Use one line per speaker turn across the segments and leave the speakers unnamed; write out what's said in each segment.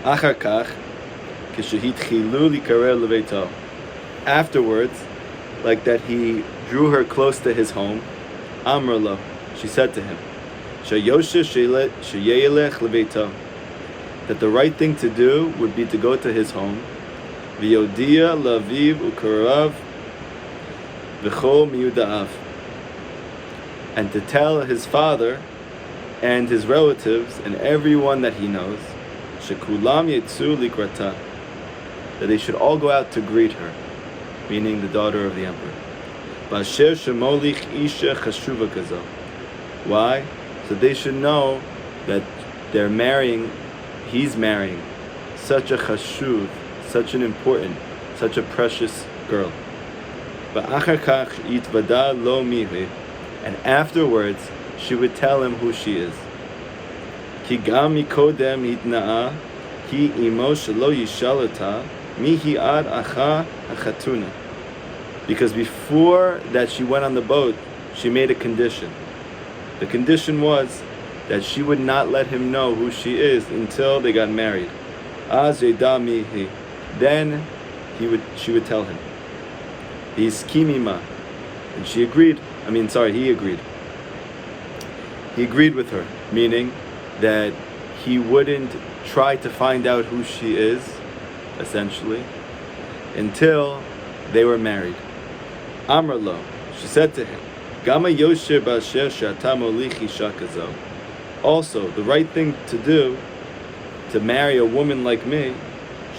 Achar kach, k'shehitchilu likarer leveito. Afterwards, like that he drew her close to his home, Amar lo, she said to him, Shayosha sheyelech leveito, that the right thing to do would be to go to his home, v'yodia laviv ukarav v'chol miyudaav, and to tell his father and his relatives and everyone that he knows, shekulam yetzu likrata, that they should all go out to greet her, meaning the daughter of the emperor. B'asher shemolich isha chashuva kazo. Why? So they should know that they're marrying, he's marrying such a chashuv, such an important, such a precious girl. Ba'achar kach yitvada lo mihi, and afterwards she would tell him who she is. Ki gam mikodem hitna'a ki imo shelo yishalata mihi ad acha achatuna. Because before that she went on the boat, she made a condition. The condition was that she would not let him know who she is until they got married. Az yeda mihi. Then she would tell him. He's kimima. And she agreed. He agreed. He agreed with her, meaning that he wouldn't try to find out who she is, essentially, until they were married. Amar lo, she said to him, Gama yosher b'asher she'ata molich isha kazo. Also, the right thing to do, to marry a woman like me,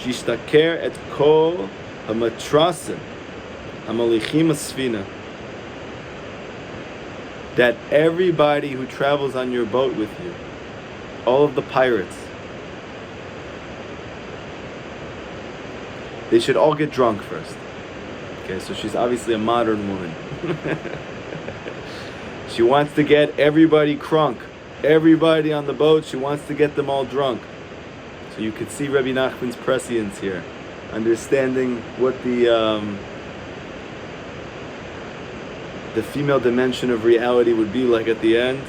shishtaker et kol hamatrasim hamolichim asfina, that everybody who travels on your boat with you, all of the pirates, they should all get drunk first. Okay, so she's obviously a modern woman. She wants to get everybody crunk. Everybody on the boat, she wants to get them all drunk. So you could see Rabbi Nachman's prescience here, understanding what the female dimension of reality would be like at the end.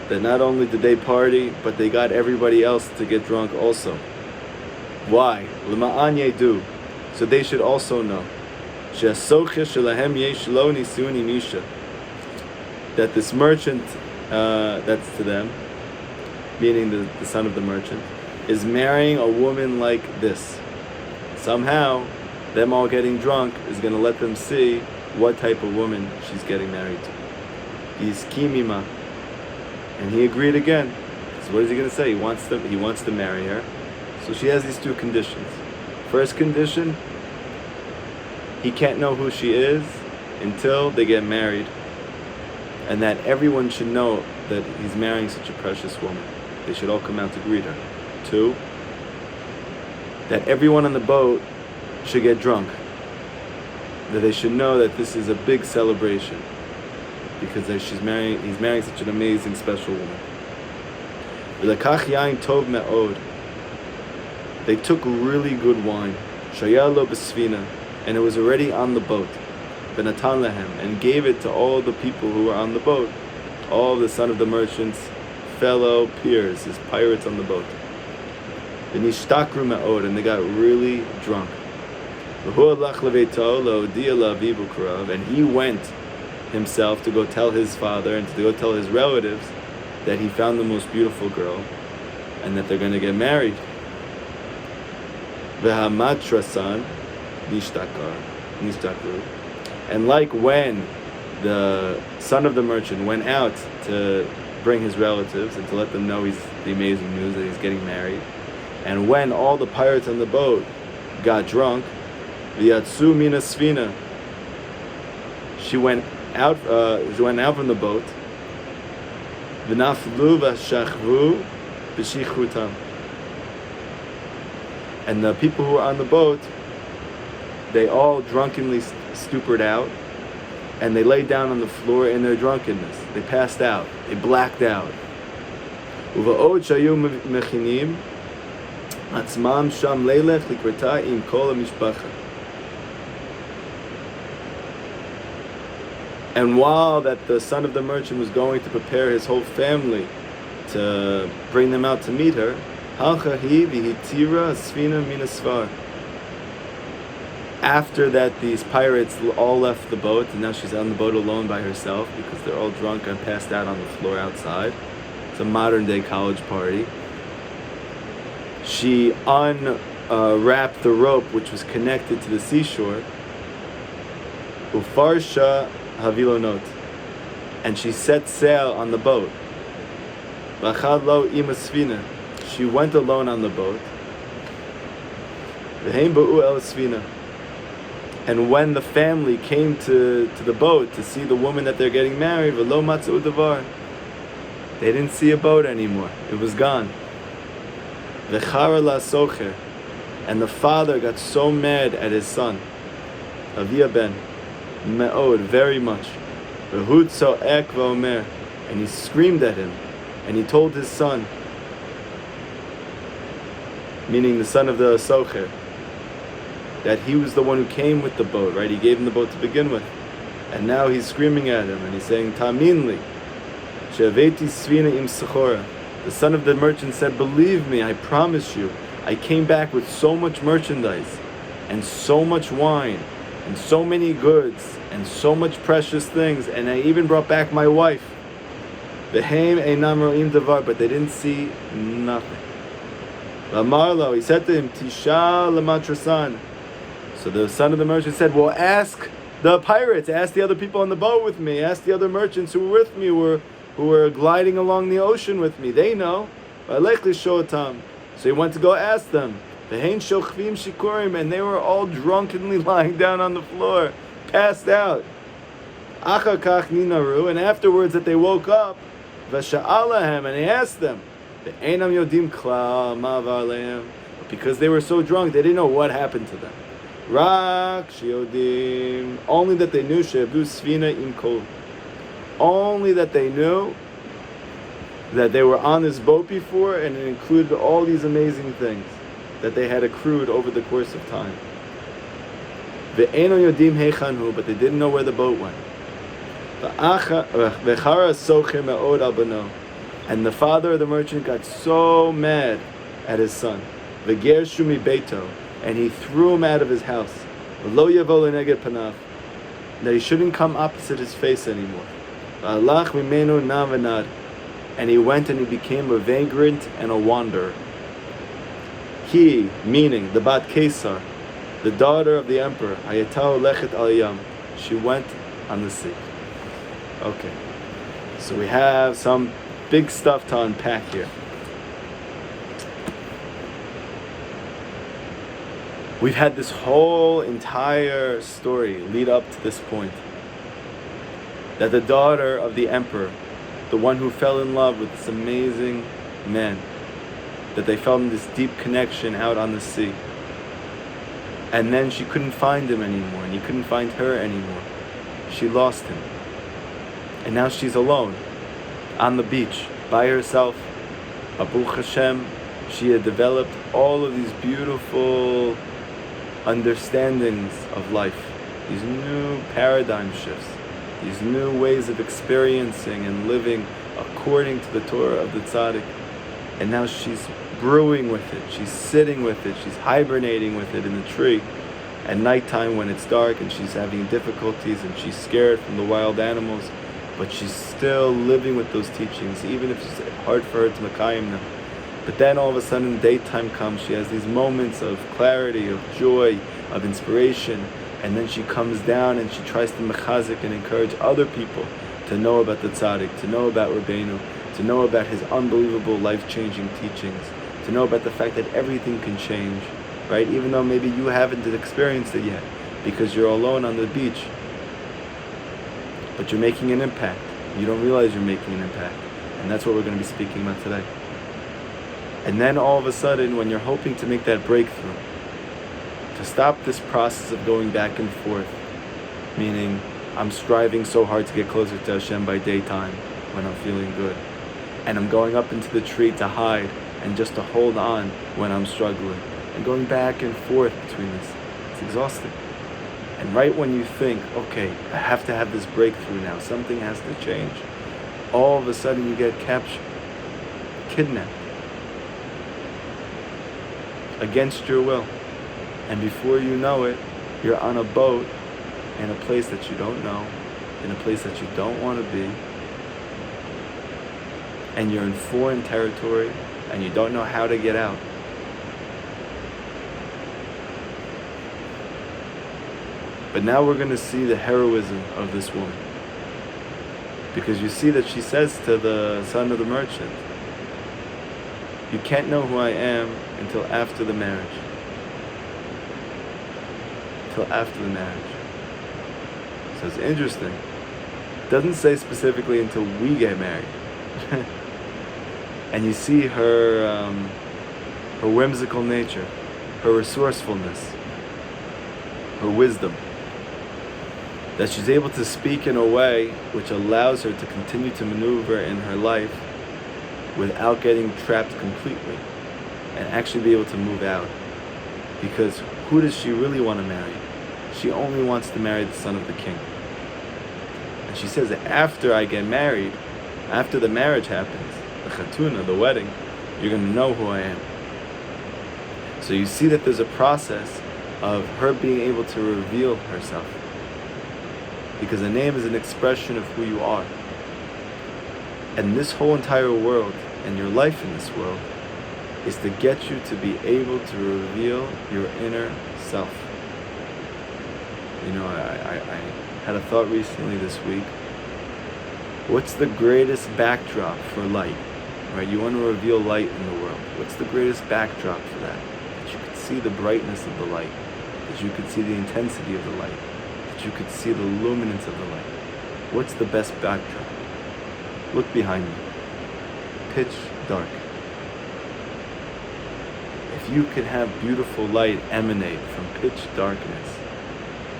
That not only did they party, but they got everybody else to get drunk also. Why? L'ma'an yedu. So they should also know that this merchant, that's to them, meaning the son of the merchant, is marrying a woman like this. Somehow, them all getting drunk is going to let them see what type of woman she's getting married to. He's kimima. And he agreed again. So what is he going to say? He wants to marry her. So she has these two conditions. First condition, he can't know who she is until they get married, and that everyone should know that he's marrying such a precious woman. They should all come out to greet her. Two, that everyone on the boat should get drunk. That they should know that this is a big celebration because he's marrying such an amazing, special woman. V'lekach yain tov me'od. They took really good wine, shayalo b'sfina, and it was already on the boat. V'natan lehem, and gave it to all the people who were on the boat, all the son of the merchants, fellow peers, his pirates on the boat. V'nishtakru me'od, and they got really drunk. V'hu alach leveito lo'odia la'aviv ukarav, and he went himself to go tell his father and to go tell his relatives that he found the most beautiful girl and that they're going to get married. V'hamatrasan nishtakru. And like when the son of the merchant went out to bring his relatives and to let them know the amazing news that he's getting married, and when all the pirates on the boat got drunk, v'yatsu mina sfina, she went out from the boat, v'naflu v'shachvu b'shichrutam, and the people who were on the boat, they all drunkenly stupid out, and they laid down on the floor in their drunkenness. They passed out. They blacked out. Uva'od shayu mechinim atzmam sham leilech likrata im kol hamishpacha. And while that the son of the merchant was going to prepare his whole family to bring them out to meet her, Halcha hi v'hitira svina min asfar. After that, these pirates all left the boat, and now she's on the boat alone by herself because they're all drunk and passed out on the floor outside. It's a modern-day college party. She unwrapped the rope which was connected to the seashore. Ufarsha havilonot, and she set sail on the boat. V'achad lo ima svina, she went alone on the boat. V'heim ba'u el svina. And when the family came to the boat to see the woman that they're getting married, v'lo matzu davar, they didn't see a boat anymore. It was gone. V'chara la socher, and the father got so mad at his son, Avia ben, me'od, very much. V'hud so'ek v'omer, and he screamed at him, and he told his son, meaning the son of the socher, that he was the one who came with the boat, right? He gave him the boat to begin with. And now he's screaming at him, and he's saying, Taminli, she'aveti svina im sechora. The son of the merchant said, believe me, I promise you, I came back with so much merchandise, and so much wine, and so many goods, and so much precious things, and I even brought back my wife. V'heim einam ro'im davar, but they didn't see nothing. V'amarlo, he said to him, Tisha lematrasan. So the son of the merchant said, well, ask the pirates, ask the other people on the boat with me, ask the other merchants who were with me, who were gliding along the ocean with me. They know. So he went to go ask them. And they were all drunkenly lying down on the floor, passed out. And afterwards that they woke up, and he asked them, because they were so drunk, they didn't know what happened to them. Rak shiodim, only that they knew she'avdu svina im kol. Only that they knew that they were on this boat before, and it included all these amazing things that they had accrued over the course of time. Ve'eno yodim heichanhu, but they didn't know where the boat went. Ve'chara socher me'od al bano, and the father of the merchant got so mad at his son. Ve'gershu mi beito, and he threw him out of his house. Lo yavo leneged panav, that he shouldn't come opposite his face anymore. V'alach mimenu nam v'nad, and he went and he became a vagrant and a wanderer. He, meaning the Bat Kesar, the daughter of the emperor, Hayatao lechet al yam, she went on the sea. Okay, so we have some big stuff to unpack here. We've had this whole entire story lead up to this point. That the daughter of the emperor, the one who fell in love with this amazing man, that they felt in this deep connection out on the sea. And then she couldn't find him anymore, and he couldn't find her anymore. She lost him. And now she's alone, on the beach, by herself. Baruch Hashem, she had developed all of these beautiful understandings of life, these new paradigm shifts, these new ways of experiencing and living according to the Torah of the Tzaddik. And now she's brewing with it, she's sitting with it, she's hibernating with it in the tree at nighttime when it's dark, and she's having difficulties and she's scared from the wild animals, but she's still living with those teachings, even if it's hard for her to mekayim them. But then all of a sudden daytime comes, she has these moments of clarity, of joy, of inspiration, and then she comes down and she tries to mechazik and encourage other people to know about the tzaddik, to know about Rabbeinu, to know about his unbelievable life-changing teachings, to know about the fact that everything can change, right? Even though maybe you haven't experienced it yet, because you're alone on the beach, but you're making an impact. You don't realize you're making an impact, and that's what we're going to be speaking about today. And then all of a sudden, when you're hoping to make that breakthrough, to stop this process of going back and forth, meaning I'm striving so hard to get closer to Hashem by daytime when I'm feeling good, and I'm going up into the tree to hide and just to hold on when I'm struggling, and going back and forth between this. It's exhausting. And right when you think, okay, I have to have this breakthrough now, something has to change, all of a sudden you get captured, kidnapped. against your will. And before you know it, you're on a boat in a place that you don't know, in a place that you don't want to be, and you're in foreign territory, and you don't know how to get out. But now we're going to see the heroism of this woman. Because you see that she says to the son of the merchant, you can't know who I am until after the marriage. Until after the marriage. So it's interesting. It doesn't say specifically until we get married. And you see her whimsical nature, her resourcefulness, her wisdom. That she's able to speak in a way which allows her to continue to maneuver in her life without getting trapped completely, and actually be able to move out. Because who does she really want to marry? She only wants to marry the son of the king. And she says that after I get married, after the marriage happens, the chatuna, the wedding, you're going to know who I am. So you see that there's a process of her being able to reveal herself. Because a name is an expression of who you are. And this whole entire world, and your life in this world, is to get you to be able to reveal your inner self. You know, I had a thought recently this week. What's the greatest backdrop for light? Right? You want to reveal light in the world. What's the greatest backdrop for that? That you could see the brightness of the light. That you could see the intensity of the light. That you could see the luminance of the light. What's the best backdrop? Look behind me. Pitch dark. If you could have beautiful light emanate from pitch darkness,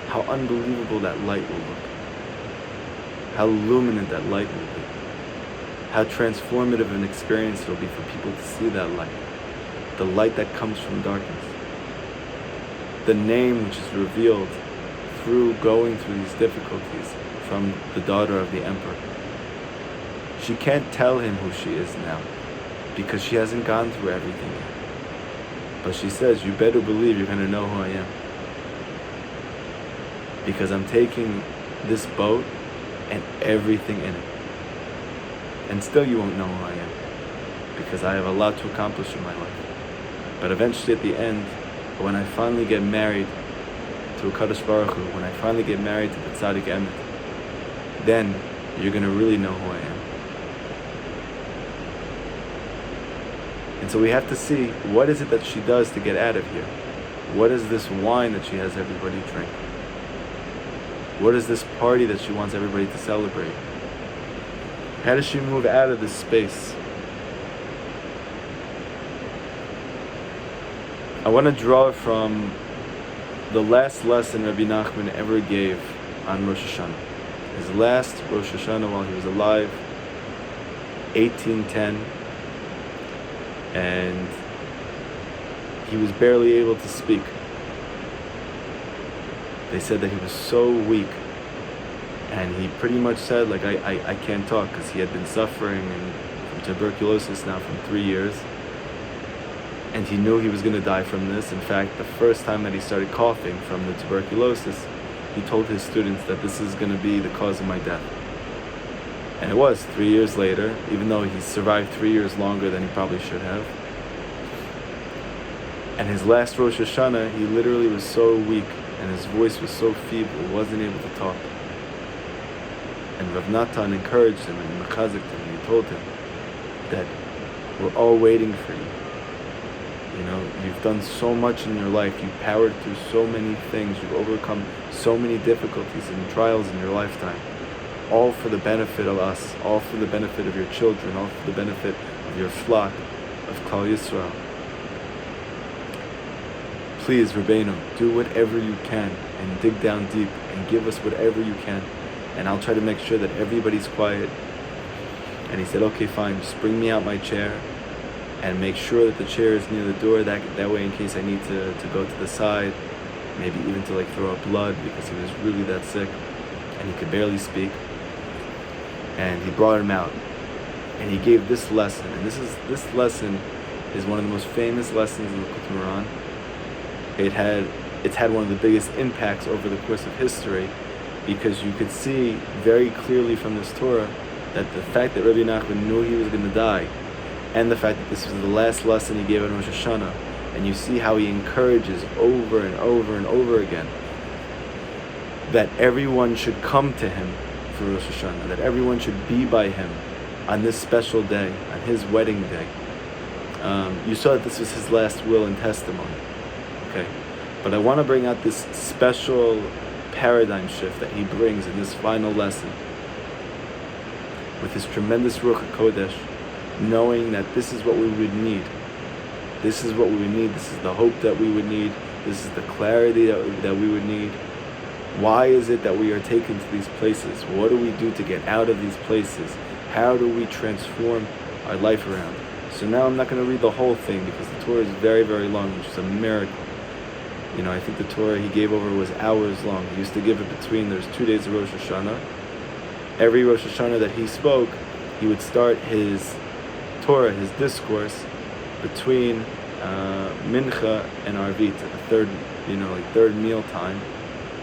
how unbelievable that light will look. How luminant that light will be. How transformative an experience it will be for people to see that light. The light that comes from darkness. The name which is revealed through going through these difficulties from the daughter of the emperor. She can't tell him who she is now because she hasn't gone through everything yet. But she says, you better believe you're going to know who I am. Because I'm taking this boat and everything in it. And still you won't know who I am. Because I have a lot to accomplish in my life. But eventually at the end, when I finally get married to a Kadosh Baruch Hu, when I finally get married to the Tzaddik Emet, then you're going to really know who I am. And so we have to see, what is it that she does to get out of here? What is this wine that she has everybody drink? What is this party that she wants everybody to celebrate? How does she move out of this space? I want to draw from the last lesson Rabbi Nachman ever gave on Rosh Hashanah. His last Rosh Hashanah while he was alive, 1810, and he was barely able to speak. They said that he was so weak, and he pretty much said, like, I can't talk, because he had been suffering from tuberculosis now for 3 years, and he knew he was going to die from this. In fact, the first time that he started coughing from the tuberculosis, he told his students that this is going to be the cause of my death. And it was 3 years later, even though he survived 3 years longer than he probably should have. And his last Rosh Hashanah, he literally was so weak, and his voice was so feeble, he wasn't able to talk. And Rav Natan encouraged him and mechazeked him, and he told him that we're all waiting for you. You know, you've done so much in your life, you've powered through so many things, you've overcome so many difficulties and trials in your lifetime, all for the benefit of us, all for the benefit of your children, all for the benefit of your flock, of Klal Yisrael. Please, Rabbeinu, do whatever you can and dig down deep and give us whatever you can, and I'll try to make sure that everybody's quiet. And he said, okay, fine, just bring me out my chair and make sure that the chair is near the door, that way in case I need to go to the side, maybe even to like throw up blood, because he was really that sick and he could barely speak. And he brought him out and he gave this lesson, and this lesson is one of the most famous lessons in the Quran. It's had one of the biggest impacts over the course of history, because you could see very clearly from this Torah that the fact that Rabbi Nachman knew he was going to die, and the fact that this was the last lesson he gave on Rosh Hashanah, and you see how he encourages over and over and over again that everyone should come to him for Rosh Hashanah, that everyone should be by him on this special day, on his wedding day. You saw that this was his last will and testimony. Okay, but I want to bring out this special paradigm shift that he brings in this final lesson, with his tremendous Ruach HaKodesh, knowing that this is what we would need. This is what we would need. This is the hope that we would need. This is the clarity that we would need. Why is it that we are taken to these places? What do we do to get out of these places? How do we transform our life around? So now I'm not going to read the whole thing, because the Torah is very, very long, which is a miracle. I think the Torah he gave over was hours long. He used to give it between, there's 2 days of Rosh Hashanah. Every Rosh Hashanah that he spoke, he would start his Torah, his discourse, between Mincha and Arvit, the third meal time.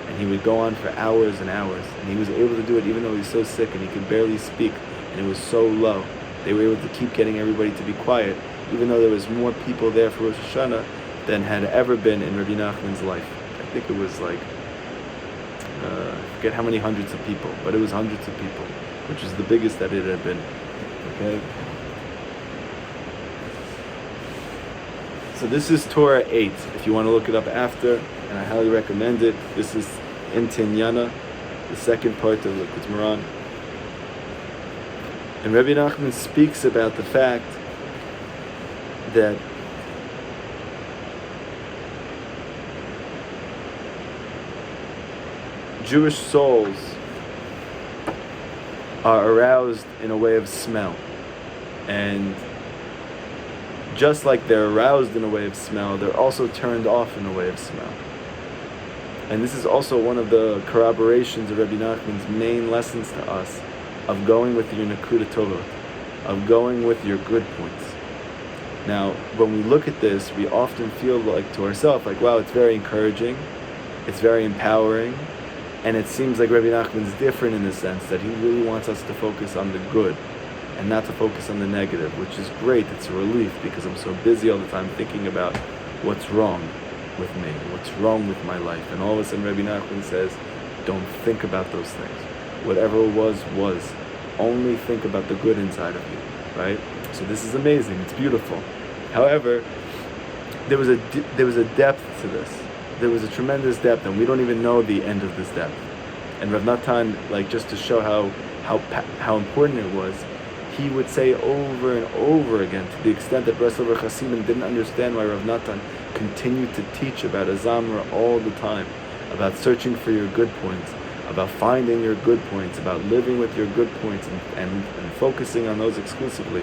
And he would go on for hours and hours. And he was able to do it even though he was so sick and he could barely speak, and it was so low. They were able to keep getting everybody to be quiet, even though there was more people there for Rosh Hashanah than had ever been in Rabbi Nachman's life. I think it was like, I forget how many hundreds of people, but it was hundreds of people, which is the biggest that it had been. Okay? So this is Torah 8, if you want to look it up after, and I highly recommend it. This is in Tinyana, the second part of the Quran. And Rabbi Nachman speaks about the fact that Jewish souls are aroused in a way of smell. And just like they're aroused in a way of smell, they're also turned off in a way of smell. And this is also one of the corroborations of Rabbi Nachman's main lessons to us, of going with your Nakuda Tovot, of going with your good points. Now, when we look at this, we often feel like to ourselves, like, wow, it's very encouraging, it's very empowering, and it seems like Rabbi Nachman's different in the sense that he really wants us to focus on the good and not to focus on the negative, which is great. It's a relief, because I'm so busy all the time thinking about what's wrong with me, what's wrong with my life. And all of a sudden Rabbi Nachman says, don't think about those things. Whatever was. Only think about the good inside of you, right? So this is amazing. It's beautiful. However, there was a depth to this. There was a tremendous depth, and we don't even know the end of this depth. And Rav Natan, just to show how important it was, he would say over and over again, to the extent that Breslover Hasidim didn't understand why Rav Natan continued to teach about Azamra all the time, about searching for your good points, about finding your good points, about living with your good points and focusing on those exclusively.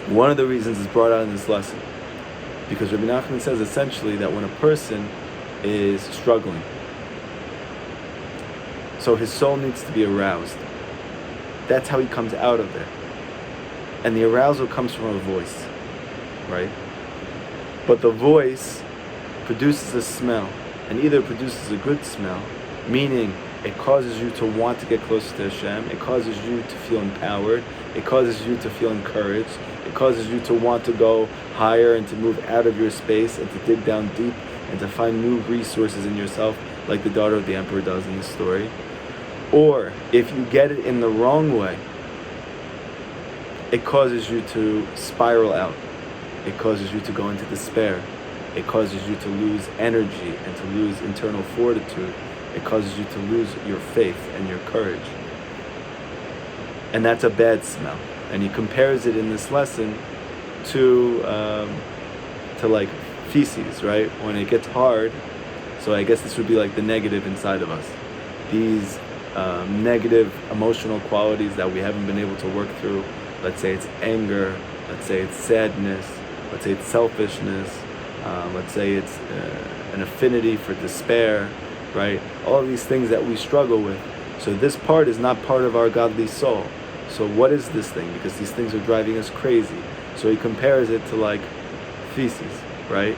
One of the reasons is brought out in this lesson, because Rabbi Nachman says essentially that when a person is struggling, so his soul needs to be aroused. That's how he comes out of there. And the arousal comes from a voice, right? But the voice produces a smell, and either produces a good smell, meaning it causes you to want to get closer to Hashem, it causes you to feel empowered, it causes you to feel encouraged, it causes you to want to go higher and to move out of your space and to dig down deep and to find new resources in yourself, like the daughter of the emperor does in the story. Or if you get it in the wrong way, it causes you to spiral out. It causes you to go into despair. It causes you to lose energy and to lose internal fortitude. It causes you to lose your faith and your courage. And that's a bad smell. And he compares it in this lesson to like feces, right? When it gets hard, so I guess this would be like the negative inside of us. These negative emotional qualities that we haven't been able to work through. Let's say it's anger, let's say it's sadness, let's say it's selfishness, let's say it's an affinity for despair, right? All of these things that we struggle with. So this part is not part of our godly soul. So what is this thing? Because these things are driving us crazy. So he compares it to like feces, right?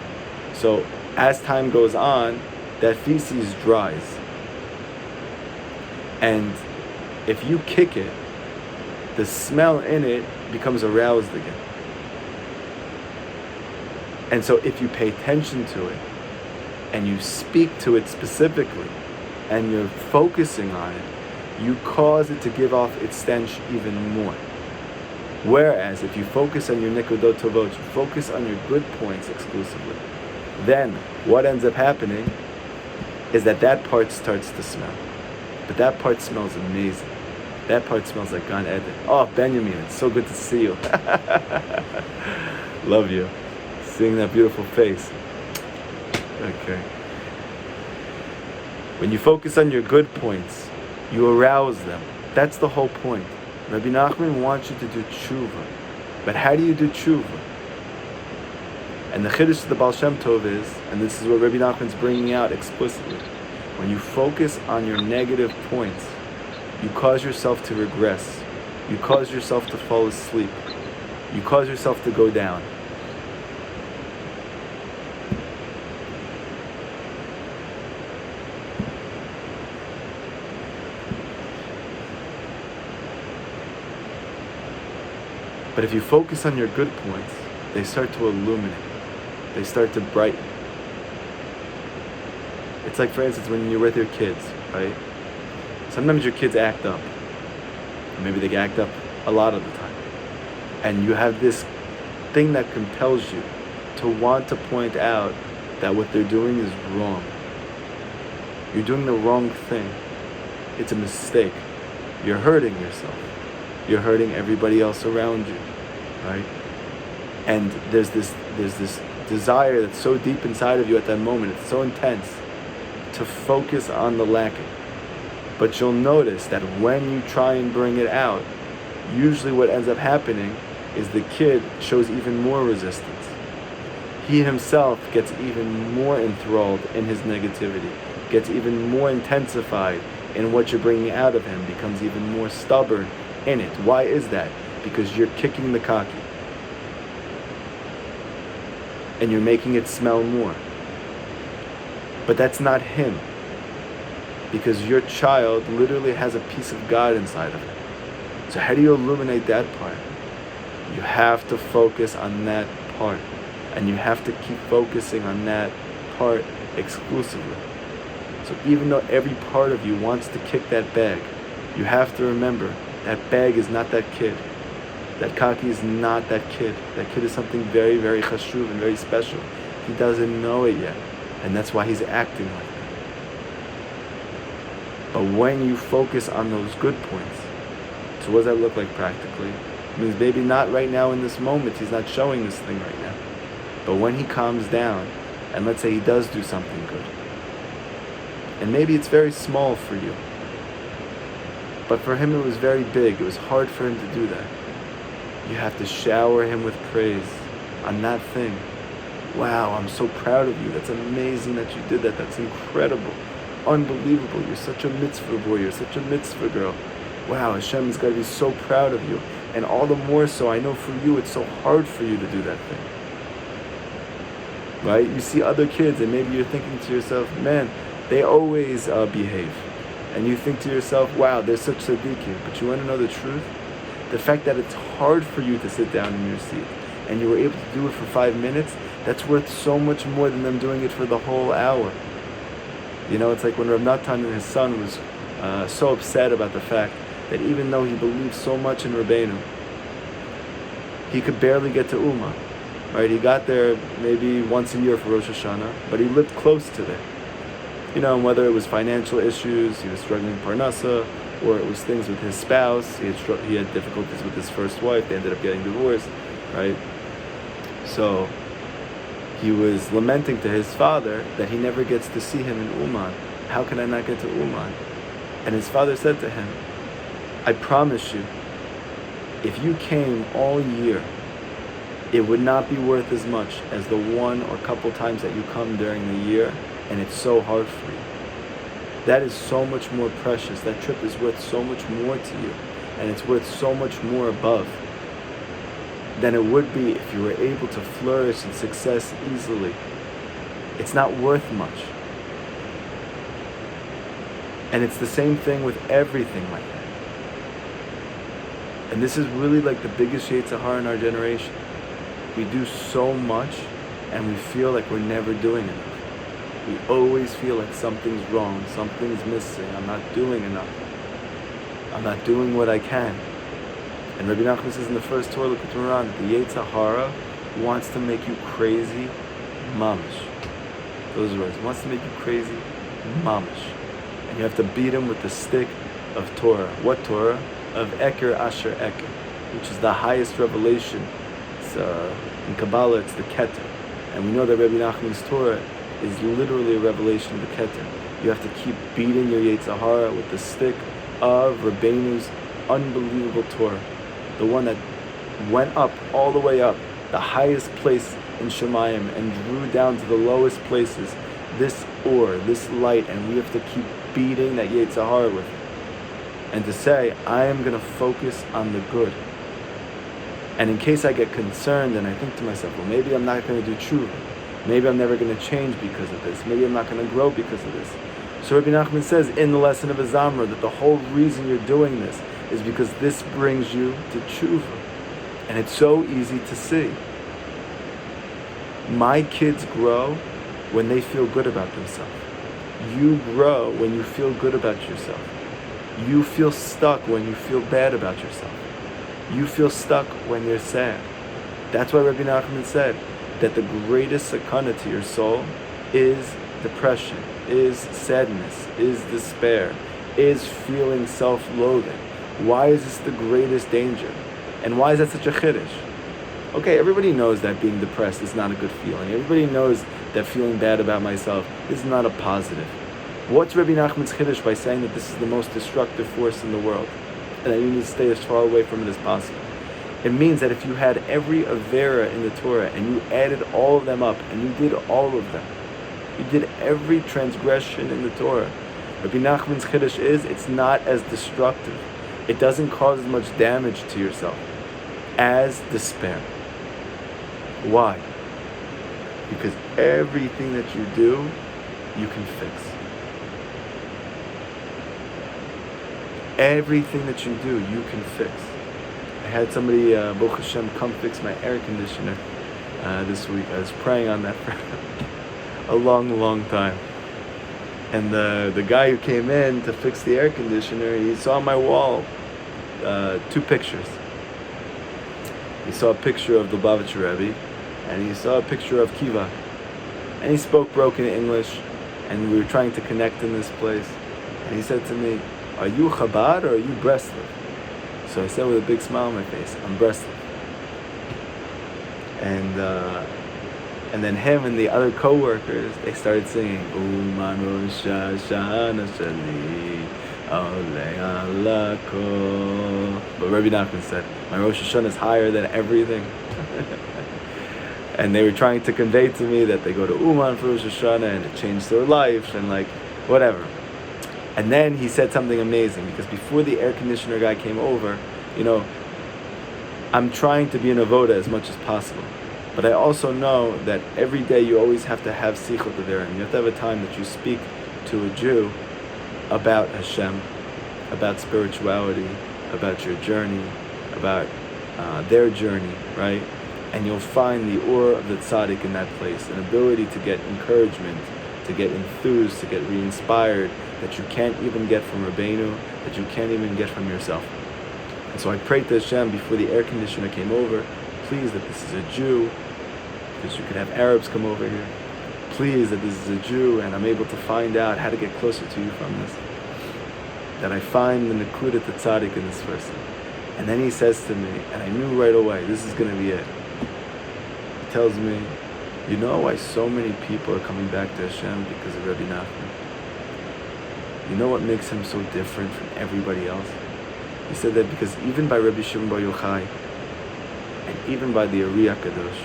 So as time goes on, that feces dries. And if you kick it, the smell in it becomes aroused again. And so if you pay attention to it, and you speak to it specifically, and you're focusing on it, you cause it to give off its stench even more. Whereas if you focus on your nikodot tovot, you focus on your good points exclusively, then what ends up happening is that part starts to smell. But that part smells amazing. That part smells like Gan Eden. Oh, Benjamin, it's so good to see you. Love you. Seeing that beautiful face. Okay. When you focus on your good points, you arouse them. That's the whole point. Rabbi Nachman wants you to do tshuva. But how do you do tshuva? And the chiddush of the Baal Shem Tov is, and this is what Rabbi Nachman's bringing out explicitly, when you focus on your negative points, you cause yourself to regress. You cause yourself to fall asleep. You cause yourself to go down. But if you focus on your good points, they start to illuminate. They start to brighten. It's like, for instance, when you're with your kids, right? Sometimes your kids act up. Or maybe they act up a lot of the time. And you have this thing that compels you to want to point out that what they're doing is wrong. You're doing the wrong thing. It's a mistake. You're hurting yourself. You're hurting everybody else around you, right? And there's this desire that's so deep inside of you at that moment. It's so intense to focus on the lacking. But you'll notice that when you try and bring it out, usually what ends up happening is the kid shows even more resistance. He himself gets even more enthralled in his negativity, gets even more intensified in what you're bringing out of him, becomes even more stubborn in it. Why is that? Because you're kicking the kaki. And you're making it smell more. But that's not him. Because your child literally has a piece of God inside of it. So how do you illuminate that part? You have to focus on that part. And you have to keep focusing on that part exclusively. So even though every part of you wants to kick that bag, you have to remember that bag is not that kid. That kaki is not that kid. That kid is something very, very chashuv and very special. He doesn't know it yet. And that's why he's acting like that. But when you focus on those good points, so what does that look like practically? It means maybe not right now in this moment, he's not showing this thing right now. But when he calms down, and let's say he does do something good, and maybe it's very small for you, but for him it was very big, it was hard for him to do that. You have to shower him with praise on that thing. Wow, I'm so proud of you. That's amazing that you did that. That's incredible. Unbelievable. You're such a mitzvah boy. You're such a mitzvah girl. Wow, Hashem is going to be so proud of you. And all the more so, I know for you, it's so hard for you to do that thing. Right? You see other kids and maybe you're thinking to yourself, man, they always behave. And you think to yourself, wow, they're such tzaddikim. But you want to know the truth? The fact that it's hard for you to sit down in your seat and you were able to do it for 5 minutes, that's worth so much more than them doing it for the whole hour. You know, it's like when Rav Natan and his son was so upset about the fact that even though he believed so much in Rabbeinu, he could barely get to Ummah. Right? He got there maybe once a year for Rosh Hashanah, but he lived close to there. You know, whether it was financial issues, he was struggling with Parnassa, or it was things with his spouse, he had difficulties with his first wife, they ended up getting divorced, right? So he was lamenting to his father that he never gets to see him in Uman. How can I not get to Uman? And his father said to him, I promise you, if you came all year, it would not be worth as much as the one or couple times that you come during the year, and it's so hard for you. That is so much more precious. That trip is worth so much more to you, and it's worth so much more above. than it would be if you were able to flourish in success easily. It's not worth much. And it's the same thing with everything like that. And this is really like the biggest Yetzer Hara in our generation. We do so much and we feel like we're never doing enough. We always feel like something's wrong, something's missing, I'm not doing enough. I'm not doing what I can. And Rabbi Nachman says in the first Torah L'Kutei Moharan that the Yetzer Hara wants to make you crazy, mamish. Those words. He wants to make you crazy, mamish. And you have to beat him with the stick of Torah. What Torah? Of Eker Asher Eker, which is the highest revelation. It's, in Kabbalah, it's the Keter. And we know that Rabbi Nachman's Torah is literally a revelation of the Keter. You have to keep beating your Yetzer Hara with the stick of Rabbeinu's unbelievable Torah. The one that went up, all the way up, the highest place in Shemayim, and drew down to the lowest places this ore, this light, and we have to keep beating that Yetzer Hara with it. And to say, I am going to focus on the good. And in case I get concerned and I think to myself, well, maybe I'm not going to do tshuva. Maybe I'm never going to change because of this. Maybe I'm not going to grow because of this. So Rabbi Nachman says in the lesson of Azamra that the whole reason you're doing this is because this brings you to tshuva. And it's so easy to see. My kids grow when they feel good about themselves. You grow when you feel good about yourself. You feel stuck when you feel bad about yourself. You feel stuck when you're sad. That's why Rabbi Nachman said that the greatest sakana to your soul is depression, is sadness, is despair, is feeling self-loathing. Why is this the greatest danger? And why is that such a chiddush? Okay, everybody knows that being depressed is not a good feeling. Everybody knows that feeling bad about myself is not a positive. What's Rabbi Nachman's chiddush by saying that this is the most destructive force in the world and that you need to stay as far away from it as possible? It means that if you had every avera in the Torah and you added all of them up and you did all of them, you did every transgression in the Torah, Rabbi Nachman's chiddush is it's not as destructive. It doesn't cause as much damage to yourself as despair. Why? Because everything that you do, you can fix. Everything that you do, you can fix. I had somebody, Baruch Hashem, come fix my air conditioner this week. I was praying on that for a long, long time. And the guy who came in to fix the air conditioner, he saw on my wall 2 pictures. He saw a picture of the Lubavitcher Rebbe, and he saw a picture of Kiva. And he spoke broken English, and we were trying to connect in this place. And he said to me, are you Chabad or are you Breslov? So I said with a big smile on my face, I'm Breslov. And then him and the other co-workers, they started singing, Uman Rosh Hashanah Shali, Olei Alako. But Rabbi Nachman said, my Rosh Hashanah is higher than everything. And they were trying to convey to me that they go to Uman for Rosh Hashanah and it changed their life and like, whatever. And then he said something amazing, because before the air conditioner guy came over, I'm trying to be an avoda as much as possible. But I also know that every day you always have to have sichot d'verim. You have to have a time that you speak to a Jew about Hashem, about spirituality, about your journey, about their journey, right? And you'll find the aura of the tzaddik in that place, an ability to get encouragement, to get enthused, to get re-inspired, that you can't even get from Rabbeinu, that you can't even get from yourself. And so I prayed to Hashem before the air conditioner came over, please that this is a Jew, because you could have Arabs come over here. Please that this is a Jew, and I'm able to find out how to get closer to you from this. That I find the Nakudat Tzaddik in this person. And then he says to me, and I knew right away, this is going to be it. He tells me, you know why so many people are coming back to Hashem? Because of Rabbi Nachman. You know what makes him so different from everybody else? He said that because even by Rabbi Shimon Bar Yochai, and even by the Ari HaKadosh,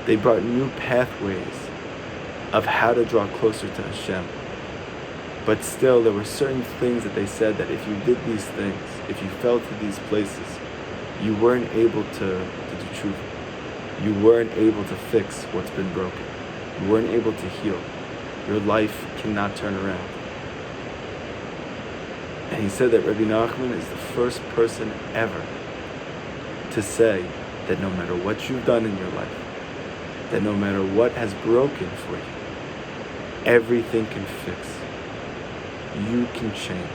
they brought new pathways of how to draw closer to Hashem. But still, there were certain things that they said that if you did these things, if you fell to these places, You weren't able to do tshuva. You weren't able to fix what's been broken. You weren't able to heal. Your life cannot turn around. And he said that Rabbi Nachman is the first person ever to say that no matter what you've done in your life, that no matter what has broken for you, everything can fix. You can change.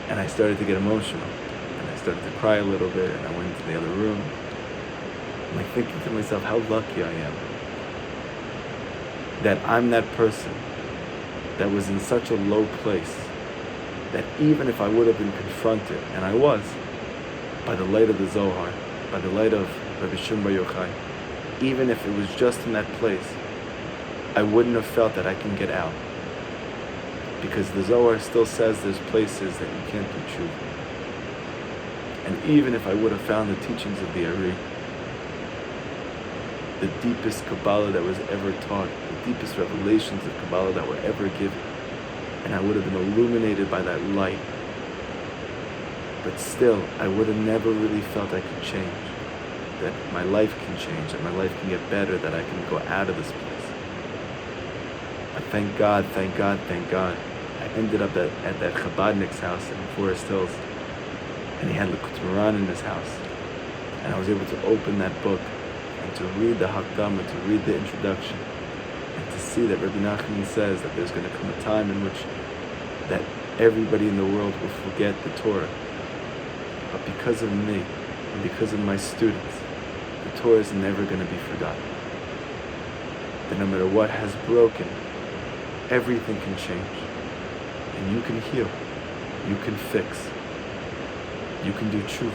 And I started to get emotional. And I started to cry a little bit, and I went into the other room. And I'm thinking to myself how lucky I am that I'm that person that was in such a low place that even if I would have been confronted, and I was, by the light of the Zohar, by the light of Rabbi Shimon Bar Yochai, even if it was just in that place, I wouldn't have felt that I can get out. Because the Zohar still says there's places that you can't do tshuva. And even if I would have found the teachings of the Ari, the deepest Kabbalah that was ever taught, the deepest revelations of Kabbalah that were ever given, and I would have been illuminated by that light, but still, I would have never really felt I could change, that my life can change, that my life can get better, that I can go out of this place. I thank God, thank God, thank God. I ended up at that Chabadnik's house in Forest Hills, and he had Likutei Moharan in his house, and I was able to open that book and to read the Hakdama, to read the introduction, and to see that Rabbi Nachman says that there's going to come a time in which that everybody in the world will forget the Torah. But because of me, and because of my students, the Torah is never going to be forgotten. That no matter what has broken, everything can change. And you can heal. You can fix. You can do tshuva.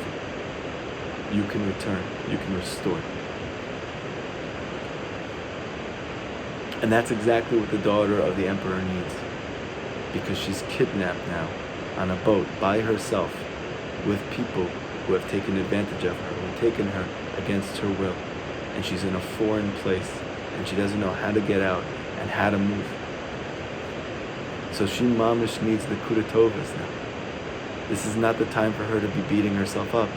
You can return. You can restore. And that's exactly what the daughter of the emperor needs. Because she's kidnapped now on a boat by herself with people who have taken advantage of her, who have taken her against her will. And she's in a foreign place and she doesn't know how to get out and how to move. So she mamish needs the kudatovas now. This is not the time for her to be beating herself up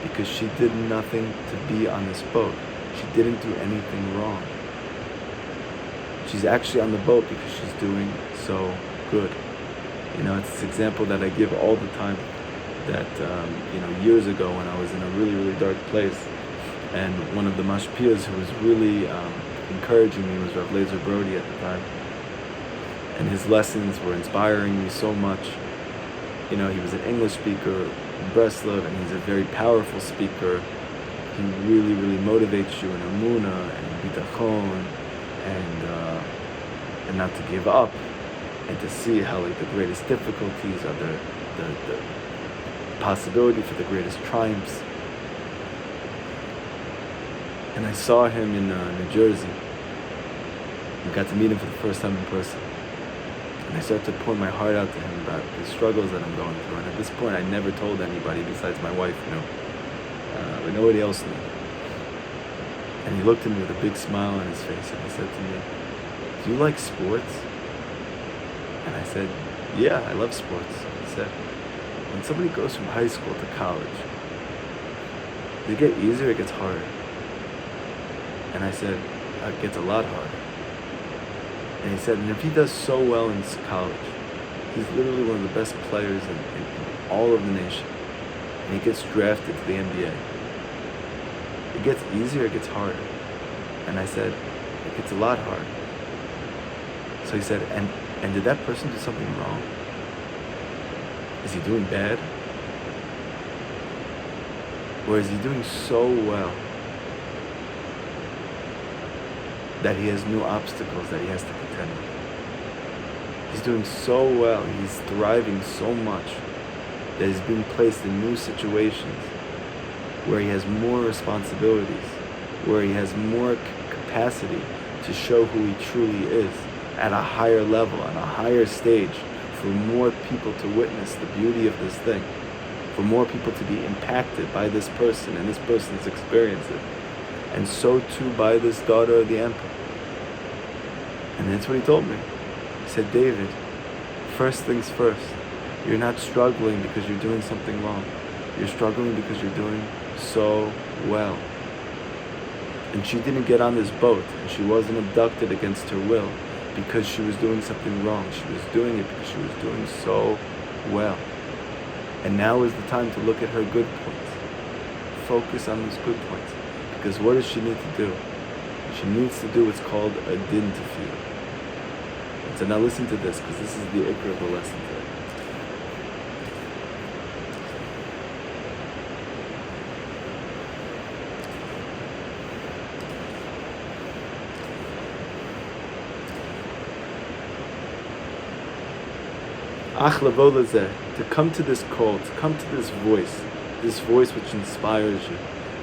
because she did nothing to be on this boat. She didn't do anything wrong. She's actually on the boat because she's doing so good. You know, it's this example that I give all the time that, years ago when I was in a really, really dark place, and one of the mashpiyas who was really encouraging me was Rav Lezer Brody at the time. And his lessons were inspiring me so much. You know, he was an English speaker in Breslov, and he's a very powerful speaker. He really, really motivates you in Amunah and Bitachon, and not to give up, and to see how like the greatest difficulties are the possibility for the greatest triumphs. And I saw him in New Jersey. I got to meet him for the first time in person. And I started to pour my heart out to him about the struggles that I'm going through. And at this point, I never told anybody besides my wife, but nobody else knew. And he looked at me with a big smile on his face, and he said to me, "Do you like sports?" And I said, "Yeah, I love sports." He said, "When somebody goes from high school to college, does it get easier or it gets harder?" And I said, "It gets a lot harder." And he said, "And if he does so well in college, he's literally one of the best players in all of the nation, and he gets drafted to the NBA. It gets easier, it gets harder." And I said, "It gets a lot harder." So he said, and did that person do something wrong? Is he doing bad? Or is he doing so well that he has new obstacles that he has to contend with? He's doing so well, he's thriving so much that he's being placed in new situations where he has more responsibilities, where he has more capacity to show who he truly is at a higher level, on a higher stage, for more people to witness the beauty of this thing, for more people to be impacted by this person and this person's experiences, and so too by this daughter of the emperor. And that's what he told me. He said, "David, first things first, You're not struggling because you're doing something wrong. You're struggling because you're doing so well. And she didn't get on this boat, and she wasn't abducted against her will because she was doing something wrong. She was doing it because she was doing so well. And now is the time to look at her good points. Focus on those good points. Because what does she need to do? She needs to do what's called a din tefillah. And so now listen to this, because this is the ikra of the lesson today. To come to this call, to come to this voice which inspires you,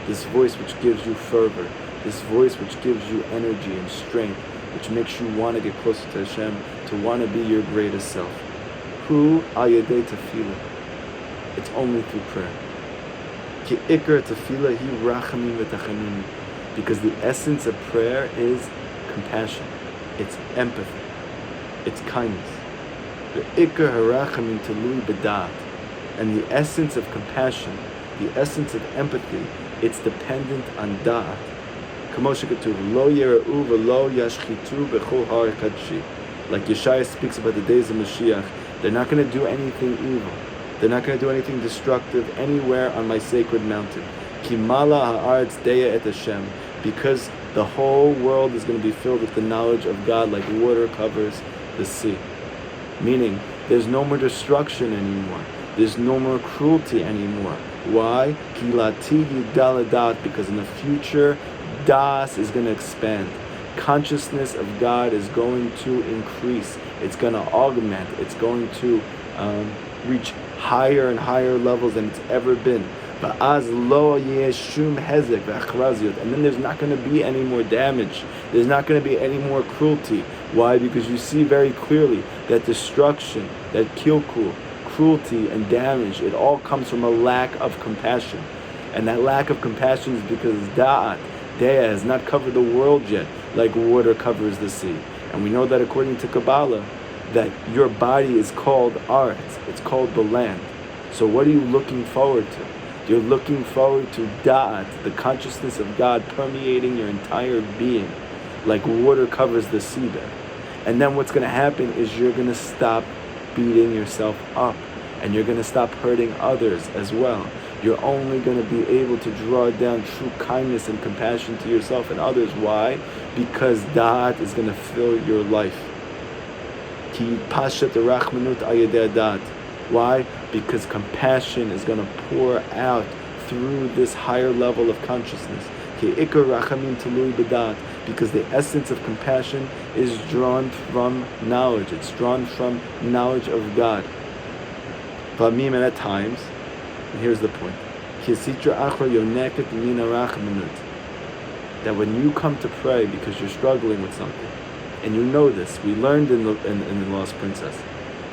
this voice which gives you fervor, this voice which gives you energy and strength, which makes you want to get closer to Hashem, to want to be your greatest self. Hu ayadei tefillah. It's only through prayer. Ki ikar tefillah hi rachamim v'tachanun. Because the essence of prayer is compassion, it's empathy, it's kindness. The ikar harachamim talui b'dat, and the essence of compassion, the essence of empathy, it's dependent on da'at. Kamosha katuv lo yera'u v'lo yashchitu b'chol har kadshi. Like Yeshaya speaks about the days of Mashiach, they're not going to do anything evil. They're not going to do anything destructive anywhere on my sacred mountain. Ki mala ha'aretz deya et Hashem, because the whole world is going to be filled with the knowledge of God like water covers the sea. Meaning, there's no more destruction anymore. There's no more cruelty anymore. Why? Because in the future, das is going to expand. Consciousness of God is going to increase. It's going to augment. It's going to reach higher and higher levels than it's ever been. And then there's not going to be any more damage. There's not going to be any more cruelty. Why? Because you see very clearly that destruction, that kilkul, cruelty and damage, it all comes from a lack of compassion. And that lack of compassion is because da'at, de'ah, has not covered the world yet like water covers the sea. And we know that according to Kabbalah, that your body is called aretz, it's called the land. So what are you looking forward to? You're looking forward to da'at, the consciousness of God permeating your entire being like water covers the seabed. And then what's going to happen is you're going to stop beating yourself up, and you're going to stop hurting others as well. You're only going to be able to draw down true kindness and compassion to yourself and others. Why? Because da'at is going to fill your life. Ki pashat rachmanut ayadei da'at. Why? Because compassion is going to pour out through this higher level of consciousness. Ki ikar rachamim talui b'da'at. Because the essence of compassion is drawn from knowledge. It's drawn from knowledge of God. V'amim, and at times, and here's the point, that when you come to pray because you're struggling with something, and you know this, we learned in the Lost Princess,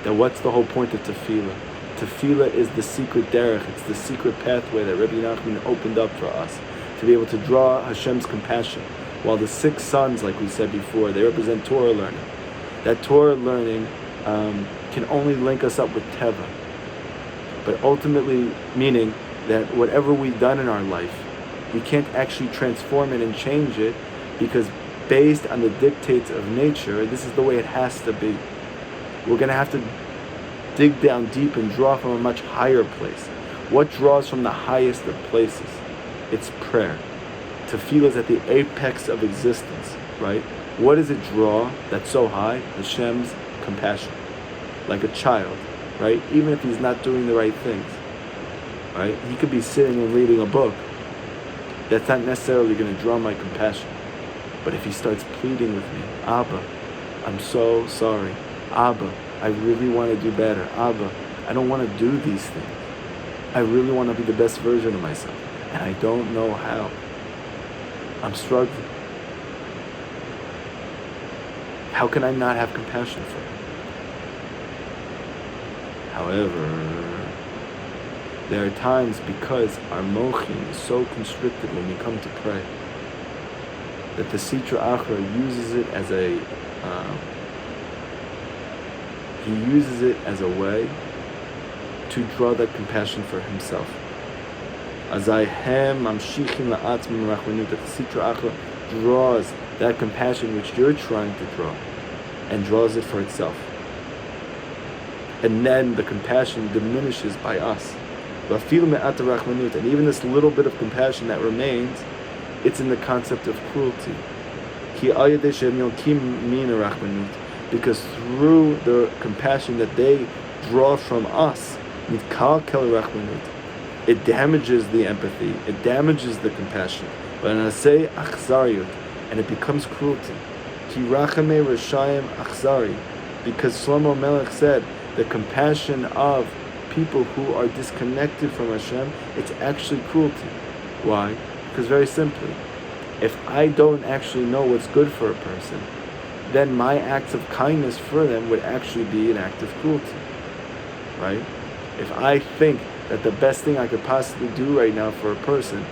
that what's the whole point of tefillah? Tefillah is the secret derech, it's the secret pathway that Rabbi Nachman opened up for us, to be able to draw Hashem's compassion. While the 6 sons, like we said before, they represent Torah learning. That Torah learning can only link us up with Teva. But ultimately, meaning that whatever we've done in our life, we can't actually transform it and change it, because based on the dictates of nature, this is the way it has to be. We're going to have to dig down deep and draw from a much higher place. What draws from the highest of places? It's prayer. Tefillah is at the apex of existence, right? What does it draw that's so high? Hashem's compassion. Like a child, right? Even if he's not doing the right things, right? He could be sitting and reading a book. That's not necessarily going to draw my compassion. But if he starts pleading with me, Abba, I'm so sorry. Abba, I really want to do better. Abba, I don't want to do these things. I really want to be the best version of myself. And I don't know how. I'm struggling. How can I not have compassion for him? However, there are times, because our mochin is so constricted when we come to pray, that the Sitra Achra uses it as a way to draw that compassion for himself. Azayhem mamshichin la'atzmim rachmanut, that the Sitra Achra draws that compassion which you're trying to draw, and draws it for itself. And then the compassion diminishes by us. And even this little bit of compassion that remains, it's in the concept of cruelty. Because through the compassion that they draw from us, it damages the empathy, it damages the compassion. But and it becomes cruelty. Because Shlomo Melech said, the compassion of people who are disconnected from Hashem, it's actually cruelty. Why? Because very simply, if I don't actually know what's good for a person, then my acts of kindness for them would actually be an act of cruelty. Right? If I think that the best thing I could possibly do right now for a person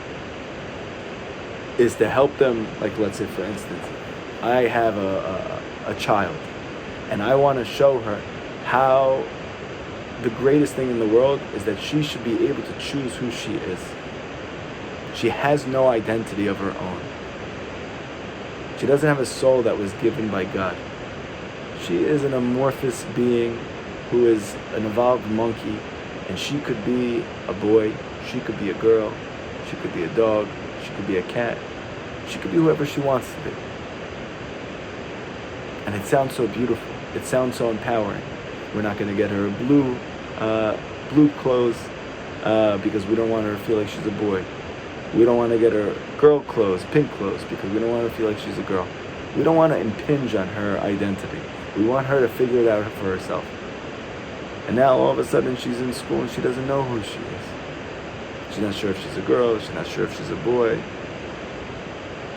is to help them, like let's say for instance, I have a child, and I want to show her how the greatest thing in the world is that she should be able to choose who she is. She has no identity of her own. She doesn't have a soul that was given by God. She is an amorphous being who is an evolved monkey, and she could be a boy, she could be a girl, she could be a dog, she could be a cat, she could be whoever she wants to be. And it sounds so beautiful. It sounds so empowering. We're not going to get her blue clothes because we don't want her to feel like she's a boy. We don't want to get her girl clothes, pink clothes, because we don't want her to feel like she's a girl. We don't want to impinge on her identity. We want her to figure it out for herself. And now all of a sudden she's in school and she doesn't know who she is. She's not sure if she's a girl, she's not sure if she's a boy.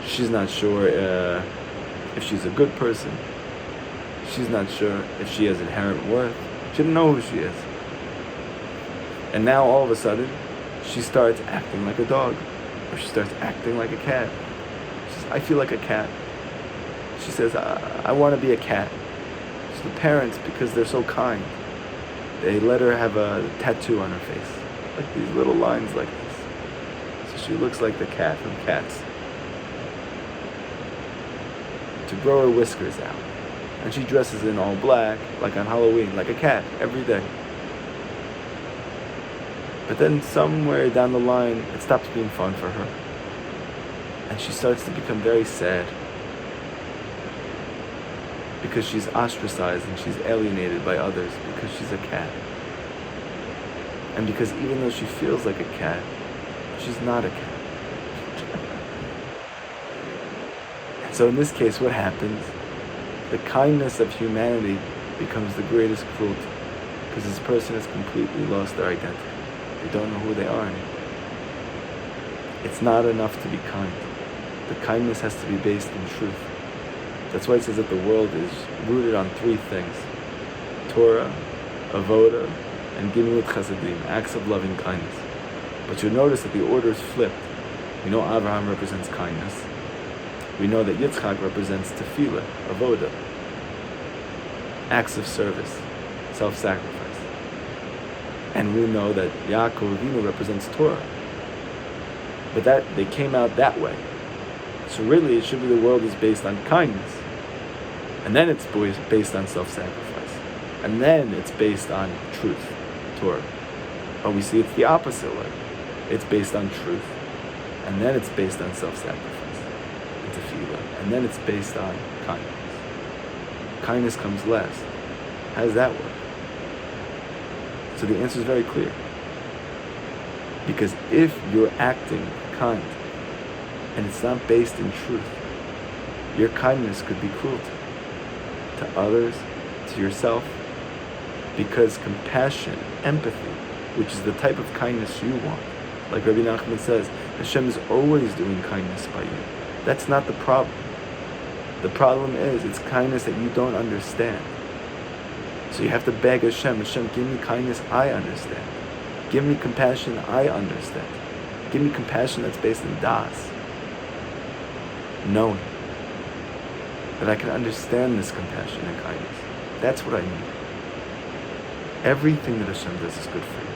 She's not sure if she's a good person. She's not sure if she has inherent worth. She doesn't know who she is. And now all of a sudden, she starts acting like a dog. Or she starts acting like a cat. She says, I feel like a cat. She says, I want to be a cat. So the parents, because they're so kind, they let her have a tattoo on her face. Like these little lines like this. So she looks like the cat from Cats. To grow her whiskers out. And she dresses in all black, like on Halloween, like a cat, every day. But then somewhere down the line, it stops being fun for her. And she starts to become very sad. Because she's ostracized and she's alienated by others because she's a cat. And because even though she feels like a cat, she's not a cat. And so in this case, what happens? The kindness of humanity becomes the greatest cruelty because this person has completely lost their identity. They don't know who they are anymore. It's not enough to be kind. The kindness has to be based in truth. That's why it says that the world is rooted on three things: Torah, Avoda, and Gimilut Chasadim, acts of loving kindness. But you'll notice that the order is flipped. We know Abraham represents kindness. We know that Yitzchak represents tefillah, avoda, acts of service, self-sacrifice. And we know that Yaakov Avinu represents Torah. But that they came out that way. So really it should be the world is based on kindness. And then it's based on self-sacrifice. And then it's based on truth, Torah. But we see it's the opposite way. It's based on truth. And then it's based on self-sacrifice. And then it's based on kindness. Kindness comes last. How does that work? So the answer is very clear. Because if you're acting kind and it's not based in truth, your kindness could be cruelty to others, to yourself, because compassion, empathy, which is the type of kindness you want, like Rabbi Nachman says, Hashem is always doing kindness by you. That's not the problem. The problem is, it's kindness that you don't understand. So you have to beg Hashem, Hashem, give me kindness I understand. Give me compassion I understand. Give me compassion that's based in das. Knowing that I can understand this compassion and kindness. That's what I need. Everything that Hashem does is good for you.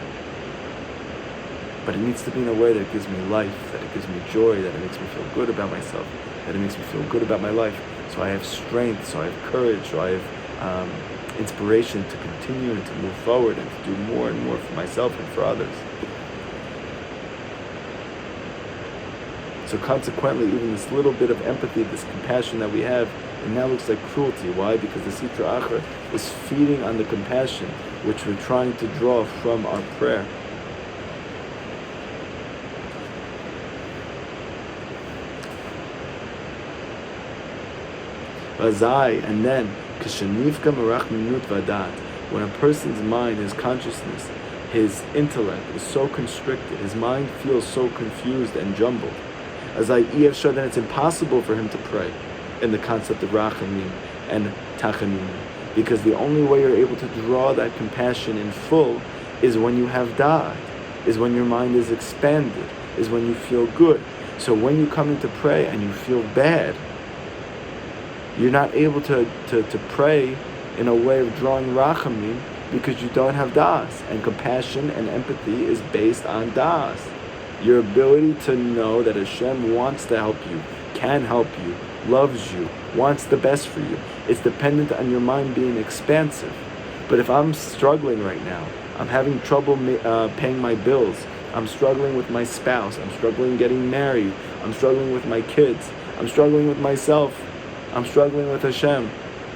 But it needs to be in a way that gives me life, that it gives me joy, that it makes me feel good about myself, that it makes me feel good about my life. So I have strength, so I have courage, so I have inspiration to continue and to move forward and to do more and more for myself and for others. So consequently, even this little bit of empathy, this compassion that we have, it now looks like cruelty. Why? Because the Sitra Achra is feeding on the compassion which we're trying to draw from our prayer. And then, when a person's mind, his consciousness, his intellect is so constricted, his mind feels so confused and jumbled, then it's impossible for him to pray in the concept of rachamim and tachanimim, because the only way you're able to draw that compassion in full is when you have da'at, is when your mind is expanded, is when you feel good. So when you come in to pray and you feel bad, you're not able to pray in a way of drawing rachamim because you don't have das. And compassion and empathy is based on das. Your ability to know that Hashem wants to help you, can help you, loves you, wants the best for you. It's dependent on your mind being expansive. But if I'm struggling right now, I'm having trouble paying my bills, I'm struggling with my spouse, I'm struggling getting married, I'm struggling with my kids, I'm struggling with myself, I'm struggling with Hashem.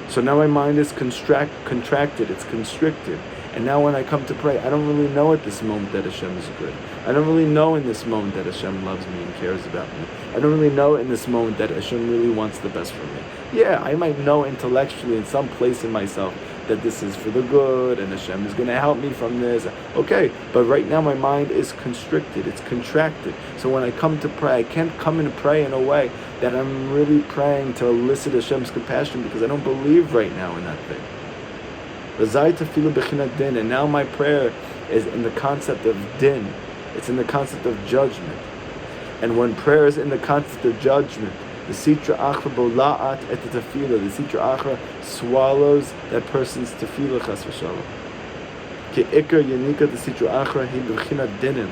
So now my mind is contracted, it's constricted. And now when I come to pray, I don't really know at this moment that Hashem is good. I don't really know in this moment that Hashem loves me and cares about me. I don't really know in this moment that Hashem really wants the best for me. Yeah, I might know intellectually in some place in myself that this is for the good and Hashem is going to help me from this. Okay, but right now my mind is constricted, it's contracted. So when I come to pray, I can't come and pray in a way that I'm really praying to elicit Hashem's compassion because I don't believe right now in that thing. And now my prayer is in the concept of din. It's in the concept of judgment. And when prayer is in the concept of judgment, the Sitra Achra bola'at et tefillah. The Sitra Achra swallows that person's tefillah chas v'shalom. Ke'ikar yanika the Sitra Achra hi b'chinat dinim.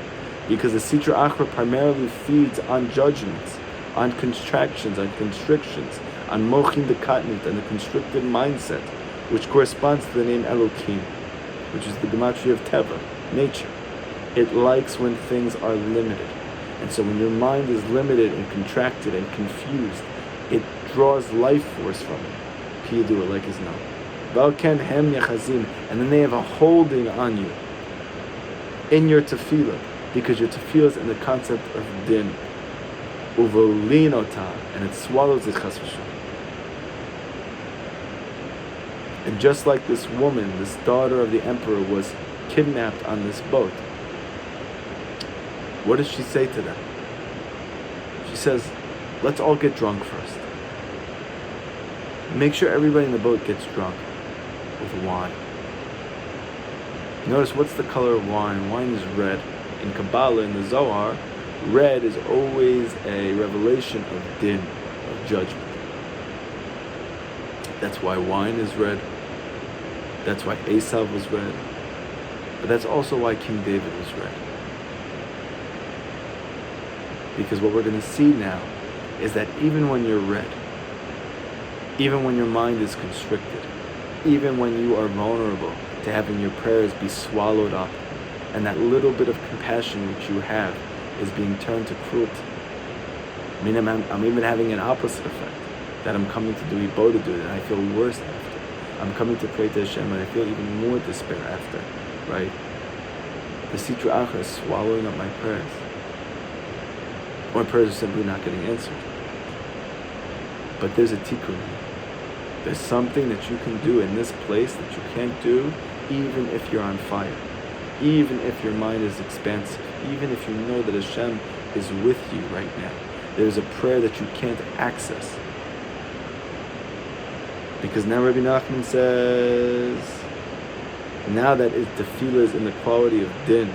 Because the Sitra Achra primarily feeds on judgments, on contractions, on constrictions, on mochin dekatnit, and the constricted mindset, which corresponds to the name Elokim, which is the gematria of Teva, nature. It likes when things are limited. And so when your mind is limited and contracted and confused, it draws life force from it. Kiyadua, like is known. Valken hem yachazim, and then they have a holding on you in your tefillah, because your tefillah is in the concept of din. Uvolinota, and it swallows it chas v'shalom. And just like this woman, this daughter of the emperor, was kidnapped on this boat, what does she say to them? She says, let's all get drunk first. Make sure everybody in the boat gets drunk with wine. Notice, what's the color of wine? Wine is red. In Kabbalah, in the Zohar, red is always a revelation of din, of judgment. That's why wine is red. That's why Esav was red. But that's also why King David was red. Because what we're going to see now is that even when you're red, even when your mind is constricted, even when you are vulnerable to having your prayers be swallowed up, and that little bit of compassion which you have is being turned to cruelty. I mean, I'm even having an opposite effect, that I'm coming to do Ibodah and I feel worse after. I'm coming to pray to Hashem and I feel even more despair after, right? The Sitra Achra is swallowing up my prayers. My prayers are simply not getting answered. But there's a tikkun. There's something that you can do in this place that you can't do even if you're on fire. Even if your mind is expansive. Even if you know that Hashem is with you right now. There's a prayer that you can't access. Because now Rabbi Nachman says, now that tefillah is in the quality of din,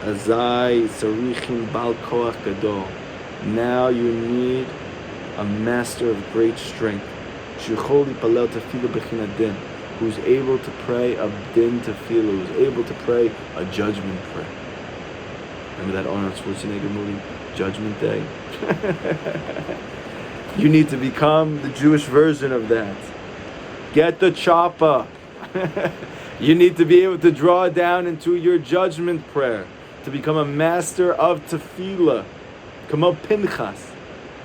Azai Sarichim Bal Koach Gadol. Now you need a master of great strength. Shichol Yipalel Tefillah B'chinat Din, who's able to pray a din tefillah, who's able to pray a judgment prayer. Remember that Arnold Schwarzenegger movie, Judgment Day? You need to become the Jewish version of that. Get the chopper. You need to be able to draw down into your judgment prayer, to become a master of tefillah. Come up Pinchas,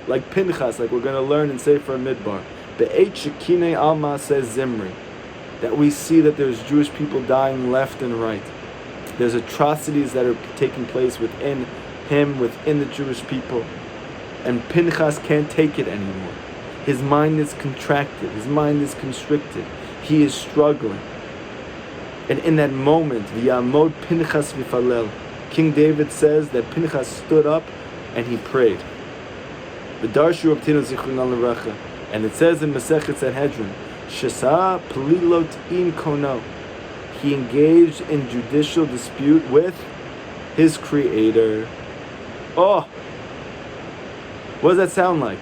like we're going to learn in Sefer Midbar. Be'et shekinei alma says Zimri, that we see that there's Jewish people dying left and right. There's atrocities that are taking place within him, within the Jewish people. And Pinchas can't take it anymore. His mind is contracted. His mind is constricted. He is struggling. And in that moment, V'yamod Pinchas v'falel, King David says that Pinchas stood up and he prayed. V'darshu Rabtinu Zichrono Livracha. And it says in Masechet Sanhedrin, Shesa Pelilot in Kono. He engaged in judicial dispute with his creator. Oh! What does that sound like?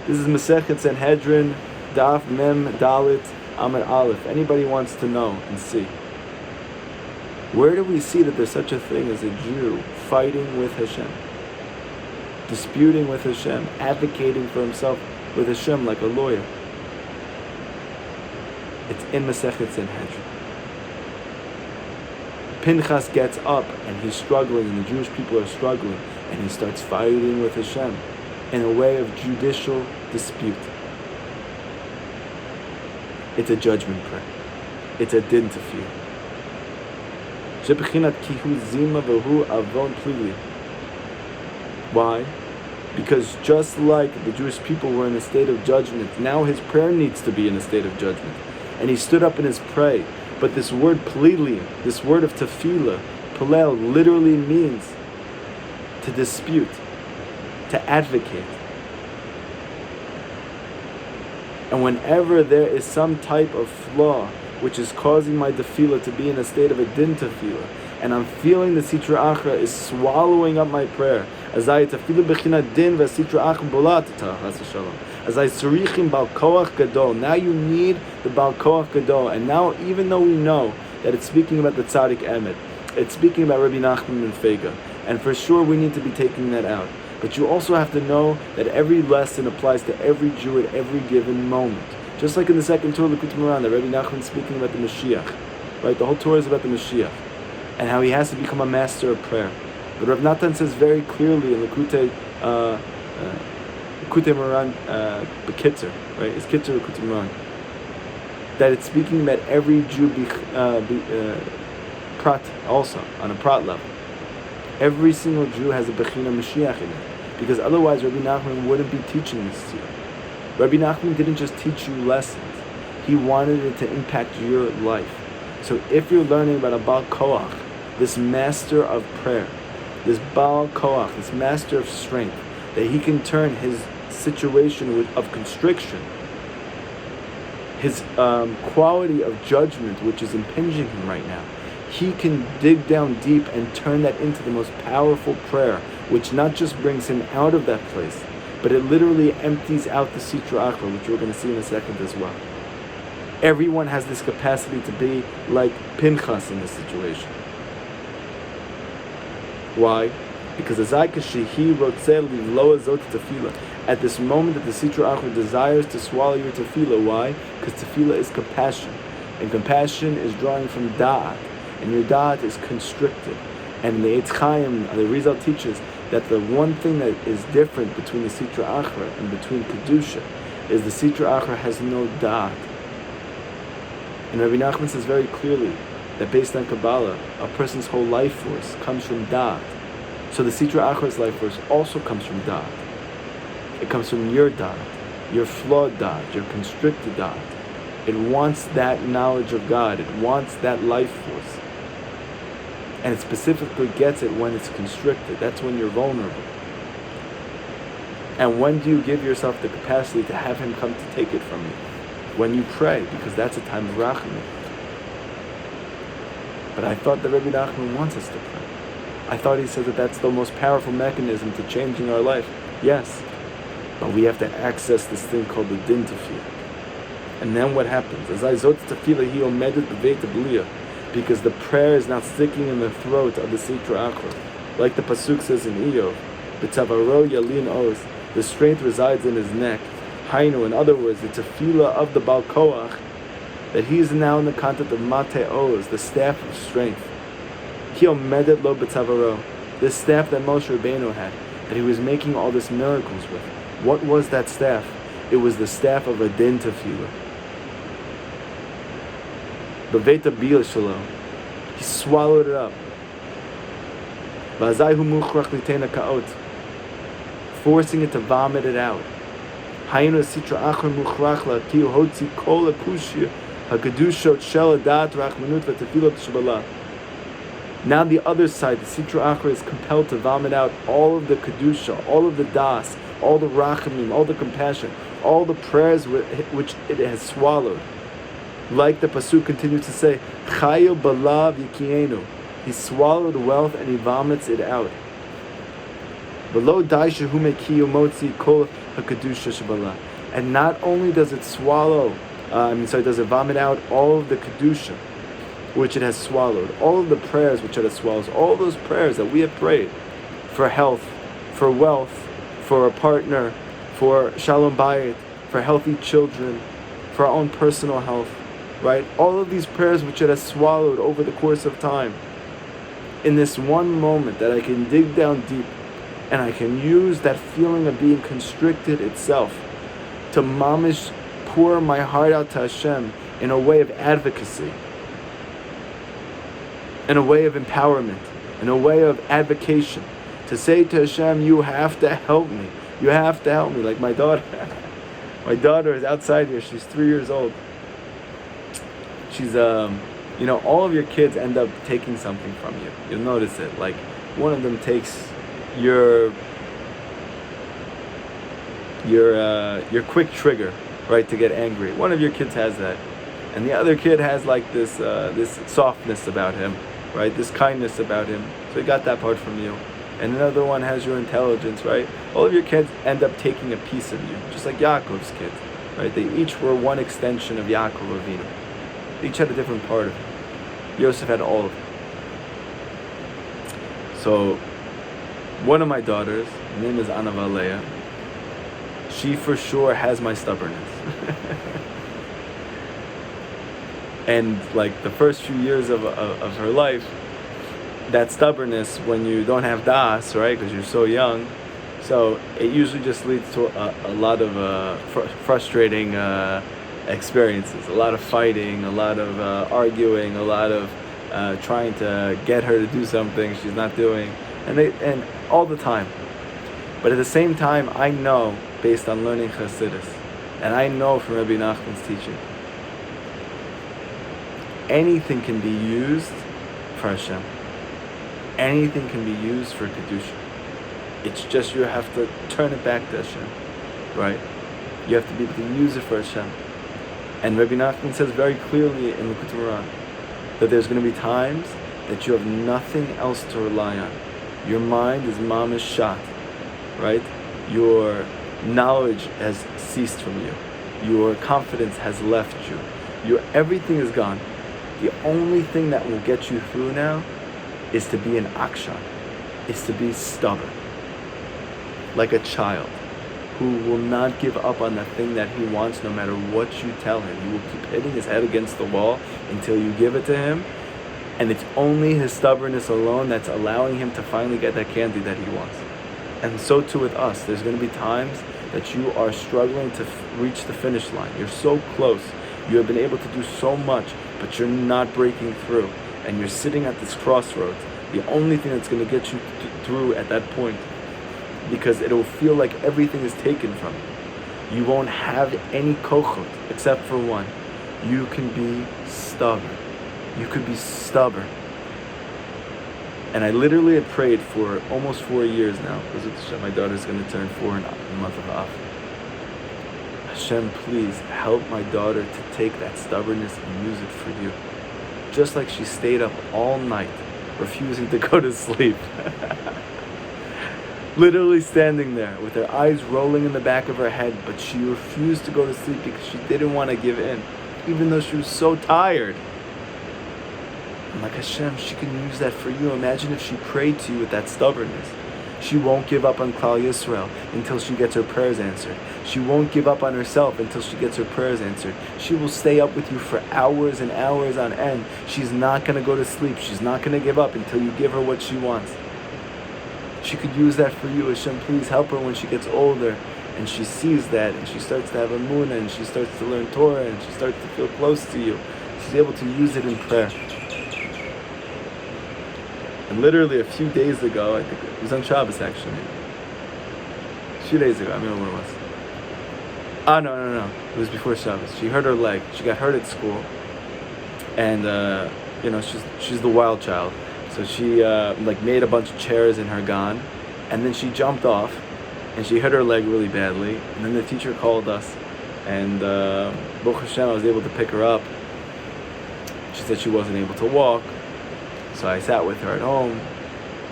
This is Masechet Sanhedrin, Daf Mem Dalit Amud Aleph. Anybody wants to know and see. Where do we see that there's such a thing as a Jew fighting with Hashem? Disputing with Hashem, advocating for himself with Hashem like a lawyer. It's in Masechet Sanhedrin. Pinchas gets up and he's struggling, and the Jewish people are struggling, and he starts fighting with Hashem in a way of judicial dispute. It's a judgment prayer. It's a din tefillah. Shebechinat kihu zima v'hu avon plili. Why? Because just like the Jewish people were in a state of judgment, now his prayer needs to be in a state of judgment. And he stood up in his prayer. But this word plili, this word of tefillah, palel, literally means to dispute, to advocate. And whenever there is some type of flaw which is causing my tefillah to be in a state of a din tefillah, and I'm feeling the sitra achra is swallowing up my prayer, as I tefillah b'china din v'sitra achra bolatata has shalom, as I surichim bal koach gadol. Now you need the bal koach gadol, and now even though we know that it's speaking about the tzaddik emet, it's speaking about Rabbi Nachman and Fega, and for sure we need to be taking that out. But you also have to know that every lesson applies to every Jew at every given moment. Just like in the second Torah, Likutei Moharan, that Rabbi Nachman is speaking about the Mashiach. Right? The whole Torah is about the Mashiach and how he has to become a master of prayer. But Rav Natan says very clearly in Likutei Moharan B'Kitzer, right? It's Kitzer Likutei Moharan, that it's speaking about every Jew prat also, on a prat level. Every single Jew has a Bechina Mashiach in it. Because otherwise Rabbi Nachman wouldn't be teaching this to you. Rabbi Nachman didn't just teach you lessons. He wanted it to impact your life. So if you're learning about a Baal Koach, this master of prayer, this Baal Koach, this master of strength, that he can turn his situation of constriction, his quality of judgment, which is impinging him right now, he can dig down deep and turn that into the most powerful prayer, which not just brings him out of that place, but it literally empties out the Sitra Achra, which we're going to see in a second as well. Everyone has this capacity to be like Pinchas in this situation. Why? Because at this moment that the Sitra Achra desires to swallow your tefillah. Why? Because tefillah is compassion, and compassion is drawing from da'at, and your da'at is constricted. And the Eitz Chaim, the Rizal teaches that the one thing that is different between the Sitra Achra and between Kedusha is the Sitra Achra has no da'at. And Rabbi Nachman says very clearly that based on Kabbalah, a person's whole life force comes from da'at. So the Sitra Achra's life force also comes from da'at. It comes from your da'at, your flawed da'at, your constricted da'at. It wants that knowledge of God. It wants that life force. And it specifically gets it when it's constricted. That's when you're vulnerable. And when do you give yourself the capacity to have him come to take it from you? When you pray, because that's a time of rachamim. But I thought that Rabbi Nachman wants us to pray. I thought he said that that's the most powerful mechanism to changing our life. Yes. But we have to access this thing called the din tefillah. And then what happens? Because the prayer is not sticking in the throat of the Sitra Achra. Like the Pasuk says in Iyov, B'tavaro yalin oz, the strength resides in his neck. Hainu, in other words, the tefillah of the Baal Koach, that he is now in the context of Mate Oz, the staff of strength. Ki omedet lo b'tavaro, this staff that Moshe Rabbeinu had, that he was making all these miracles with. What was that staff? It was the staff of a din tefillah. B'veta bil shelo, he swallowed it up. V'azai hu muchrach litena ka'ot, forcing it to vomit it out. Hayinu sitra achar muchrach la ki hotzi kol akushia hakadushot shel adat rachmanut v'tefilot shebala. Now the other side, the sitra achra, is compelled to vomit out all of the kedusha, all of the das, all the rachamim, all the compassion, all the prayers which it has swallowed. Like the pasuk continues to say, Chayu balav yikienu. He swallowed wealth and he vomits it out. Below daisha hu mekiyu motzi kol hakadusha shebala. And not only does it swallow, does it vomit out all of the kedusha which it has swallowed, all of the prayers which it has swallowed, all those prayers that we have prayed for health, for wealth, for a partner, for shalom bayit, for healthy children, for our own personal health, right? All of these prayers which it has swallowed over the course of time. In this one moment that I can dig down deep and I can use that feeling of being constricted itself to mamish pour my heart out to Hashem in a way of advocacy, in a way of empowerment, in a way of advocation, to say to Hashem, you have to help me. You have to help me. Like my daughter. My daughter is outside here. She's 3 years old. She's, all of your kids end up taking something from you. You'll notice it. Like one of them takes your quick trigger, right, to get angry. One of your kids has that. And the other kid has like this softness about him, right? This kindness about him. So he got that part from you. And another one has your intelligence, right? All of your kids end up taking a piece of you, just like Yaakov's kids, right? They each were one extension of Yaakov Avinu. They each had a different part of him. Yosef had all of it. So, one of my daughters, her name is Anna Valea, she for sure has my stubbornness. And like the first few years of her life, that stubbornness, when you don't have das, right, because you're so young, so it usually just leads to a lot of frustrating experiences, a lot of fighting, a lot of arguing, a lot of trying to get her to do something she's not doing, and all the time. But at the same time, I know, based on learning Chassidus, and I know from Rabbi Nachman's teaching, anything can be used for Hashem. Anything can be used for Kedusha. It's just you have to turn it back to Hashem, right? You have to be able to use it for Hashem. And Rabbi Nachman says very clearly in Likutei Moharan that there's going to be times that you have nothing else to rely on. Your mind is mamish shot, right? Your knowledge has ceased from you. Your confidence has left you. Everything is gone. The only thing that will get you through now is to be an akshan, is to be stubborn, like a child who will not give up on the thing that he wants no matter what you tell him. He will keep hitting his head against the wall until you give it to him, and it's only his stubbornness alone that's allowing him to finally get that candy that he wants. And so too with us. There's going to be times that you are struggling to reach the finish line. You're so close. You have been able to do so much, but you're not breaking through. And you're sitting at this crossroads. The only thing that's going to get you through at that point, because it will feel like everything is taken from you. You won't have any kochot except for one. You can be stubborn. You could be stubborn. And I literally have prayed for almost 4 years now, because my daughter's going to turn 4 in the month of Av. Hashem, please help my daughter to take that stubbornness and use it for you. Just like she stayed up all night, refusing to go to sleep. literally standing there with her eyes rolling in the back of her head, but she refused to go to sleep because she didn't want to give in, even though she was so tired. I'm like, Hashem, she can use that for you. Imagine if she prayed to you with that stubbornness. She won't give up on Klal Yisrael until she gets her prayers answered. She won't give up on herself until she gets her prayers answered. She will stay up with you for hours and hours on end. She's not going to go to sleep. She's not going to give up until you give her what she wants. She could use that for you. Hashem, please help her when she gets older and she sees that and she starts to have a emunah and she starts to learn Torah and she starts to feel close to you. She's able to use it in prayer. And literally a few days ago, I think it was on Shabbos actually. A few days ago, I don't know when it was. No. It was before Shabbos. She hurt her leg. She got hurt at school. And, she's the wild child. So she made a bunch of chairs in her gan. And then she jumped off. And she hit her leg really badly. And then the teacher called us. And Baruch Hashem, I was able to pick her up. She said she wasn't able to walk. So I sat with her at home.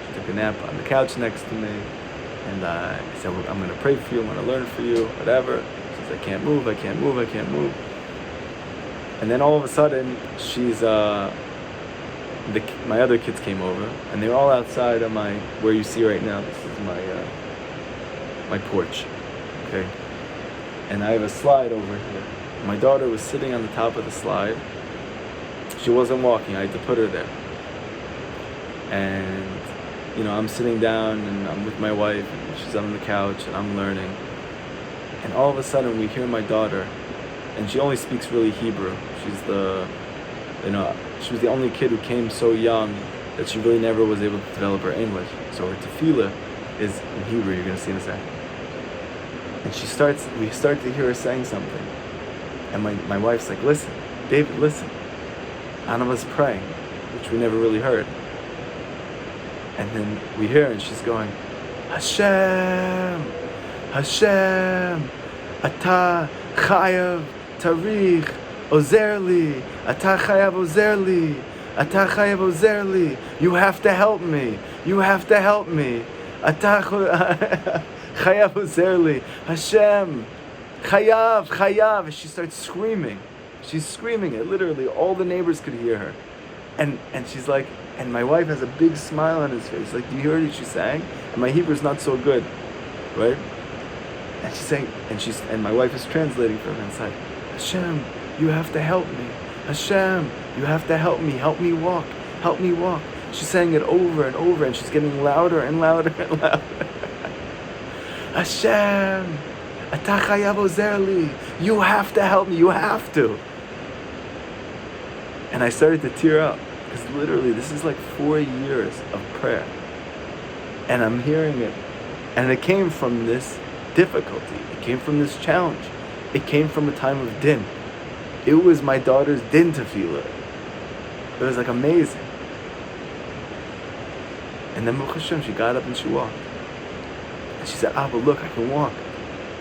She took a nap on the couch next to me. And I said, I'm going to pray for you. I'm going to learn for you. Whatever. She says, I can't move. And then all of a sudden, my other kids came over. And they were all outside of where you see right now. This is my porch. Okay. And I have a slide over here. My daughter was sitting on the top of the slide. She wasn't walking. I had to put her there. And, I'm sitting down and I'm with my wife and she's on the couch and I'm learning. And all of a sudden we hear my daughter, and she only speaks really Hebrew. She was the only kid who came so young that she really never was able to develop her English. So her tefillah is in Hebrew, you're going to see in a second. And we start to hear her saying something. And my wife's like, listen, David, listen. Anama's praying, which we never really heard. And then we hear her and she's going, Hashem, Ata Chayav Tarich Ozerli, Ata Chayav Ozerli, you have to help me, Ata Chayav Ozerli, Hashem, Chayav, and she starts screaming. She's screaming it, literally, all the neighbors could hear her. And she's like, and my wife has a big smile on his face. Like, do you hear what she's saying? And my Hebrew's not so good, right? And she's saying, and my wife is translating for him inside. Hashem, you have to help me. Hashem, you have to help me. Help me walk. She's saying it over and over, and she's getting louder and louder and louder. Hashem, Ata Chayav Ozerli, you have to help me. You have to. And I started to tear up. Because literally, this is like 4 years of prayer. And I'm hearing it. And it came from this difficulty. It came from this challenge. It came from a time of din. It was my daughter's din tefillah. It was like amazing. And then Baruch Hashem, she got up and she walked. And she said, Abba, look, I can walk.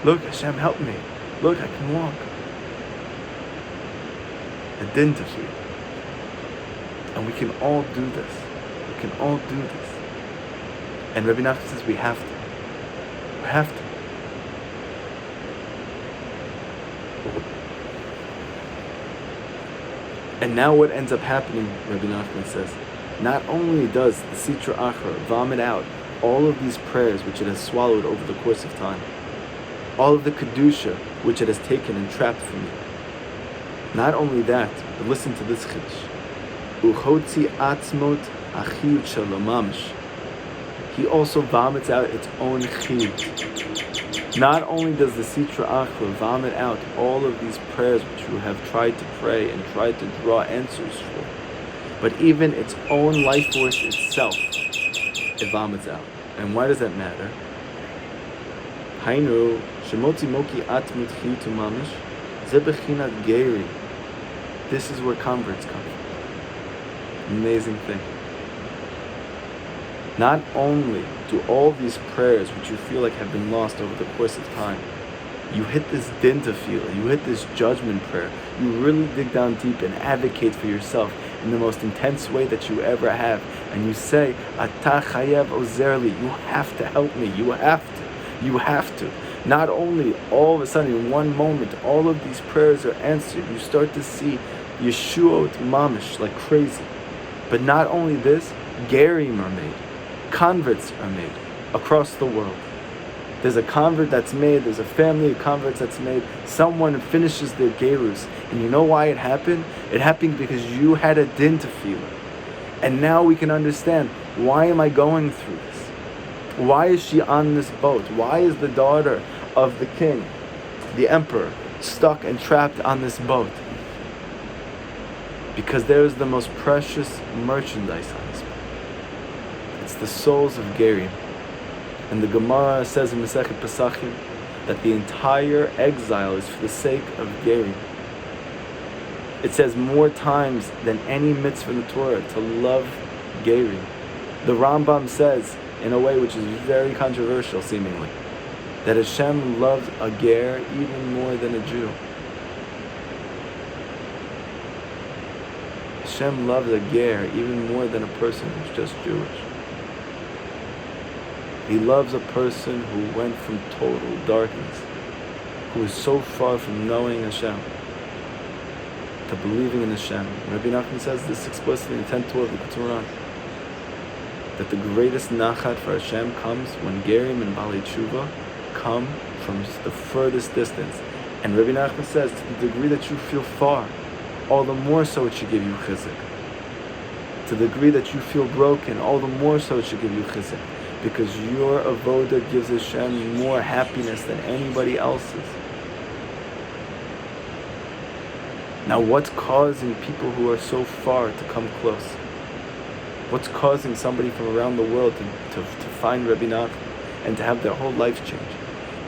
Look, Hashem, help me. Look, I can walk. A din tefillah. And we can all do this. And Rabbi Nachman says we have to. And now what ends up happening, Rabbi Nachman says, not only does the Sitra Achra vomit out all of these prayers which it has swallowed over the course of time, all of the Kedusha which it has taken and trapped from you. Not only that, but listen to this Chiddush. Uchotzi atzmot achiyut shalomamish. He also vomits out its own chiyut. Not only does the Sitra Achra vomit out all of these prayers which you have tried to pray and tried to draw answers for, but even its own life force itself, it vomits out. And why does that matter? Hainu shemotzi moki atmut chiyut mamish zebechinat geri. This is where converts come from. Amazing thing. Not only do all these prayers which you feel like have been lost over the course of time, you hit this din tefillah, you hit this judgment prayer, you really dig down deep and advocate for yourself, in the most intense way that you ever have, and you say, Ata chayev ozerli, you have to help me, you have to. Not only all of a sudden in one moment all of these prayers are answered, you start to see Yeshuot mamish like crazy. But not only this, gerim are made, converts are made across the world. There's a convert that's made, there's a family of converts that's made, someone finishes their gerus. And you know why it happened? It happened because you had a din to feel. And now we can understand, why am I going through this? Why is she on this boat? Why is the daughter of the king, the emperor, stuck and trapped on this boat? Because there is the most precious merchandise on this boat. It's the souls of gerim. And the Gemara says in Masechet Pesachim that the entire exile is for the sake of gerim. It says more times than any mitzvah in the Torah to love gerim. The Rambam says, in a way which is very controversial seemingly, that Hashem loves a ger even more than a Jew. Hashem loves a ger even more than a person who's just Jewish. He loves a person who went from total darkness, who is so far from knowing Hashem, to believing in Hashem. Rabbi Nachman says this explicitly in the 10th Torah of the Quran, that the greatest nachat for Hashem comes when gerim and balei tshuva come from the furthest distance. And Rabbi Nachman says, to the degree that you feel far, all the more so it should give you chizuk. To the degree that you feel broken, all the more so it should give you chizuk. Because your avoda gives Hashem more happiness than anybody else's. Now what's causing people who are so far to come close? What's causing somebody from around the world to find Rabbi Nachman and to have their whole life change?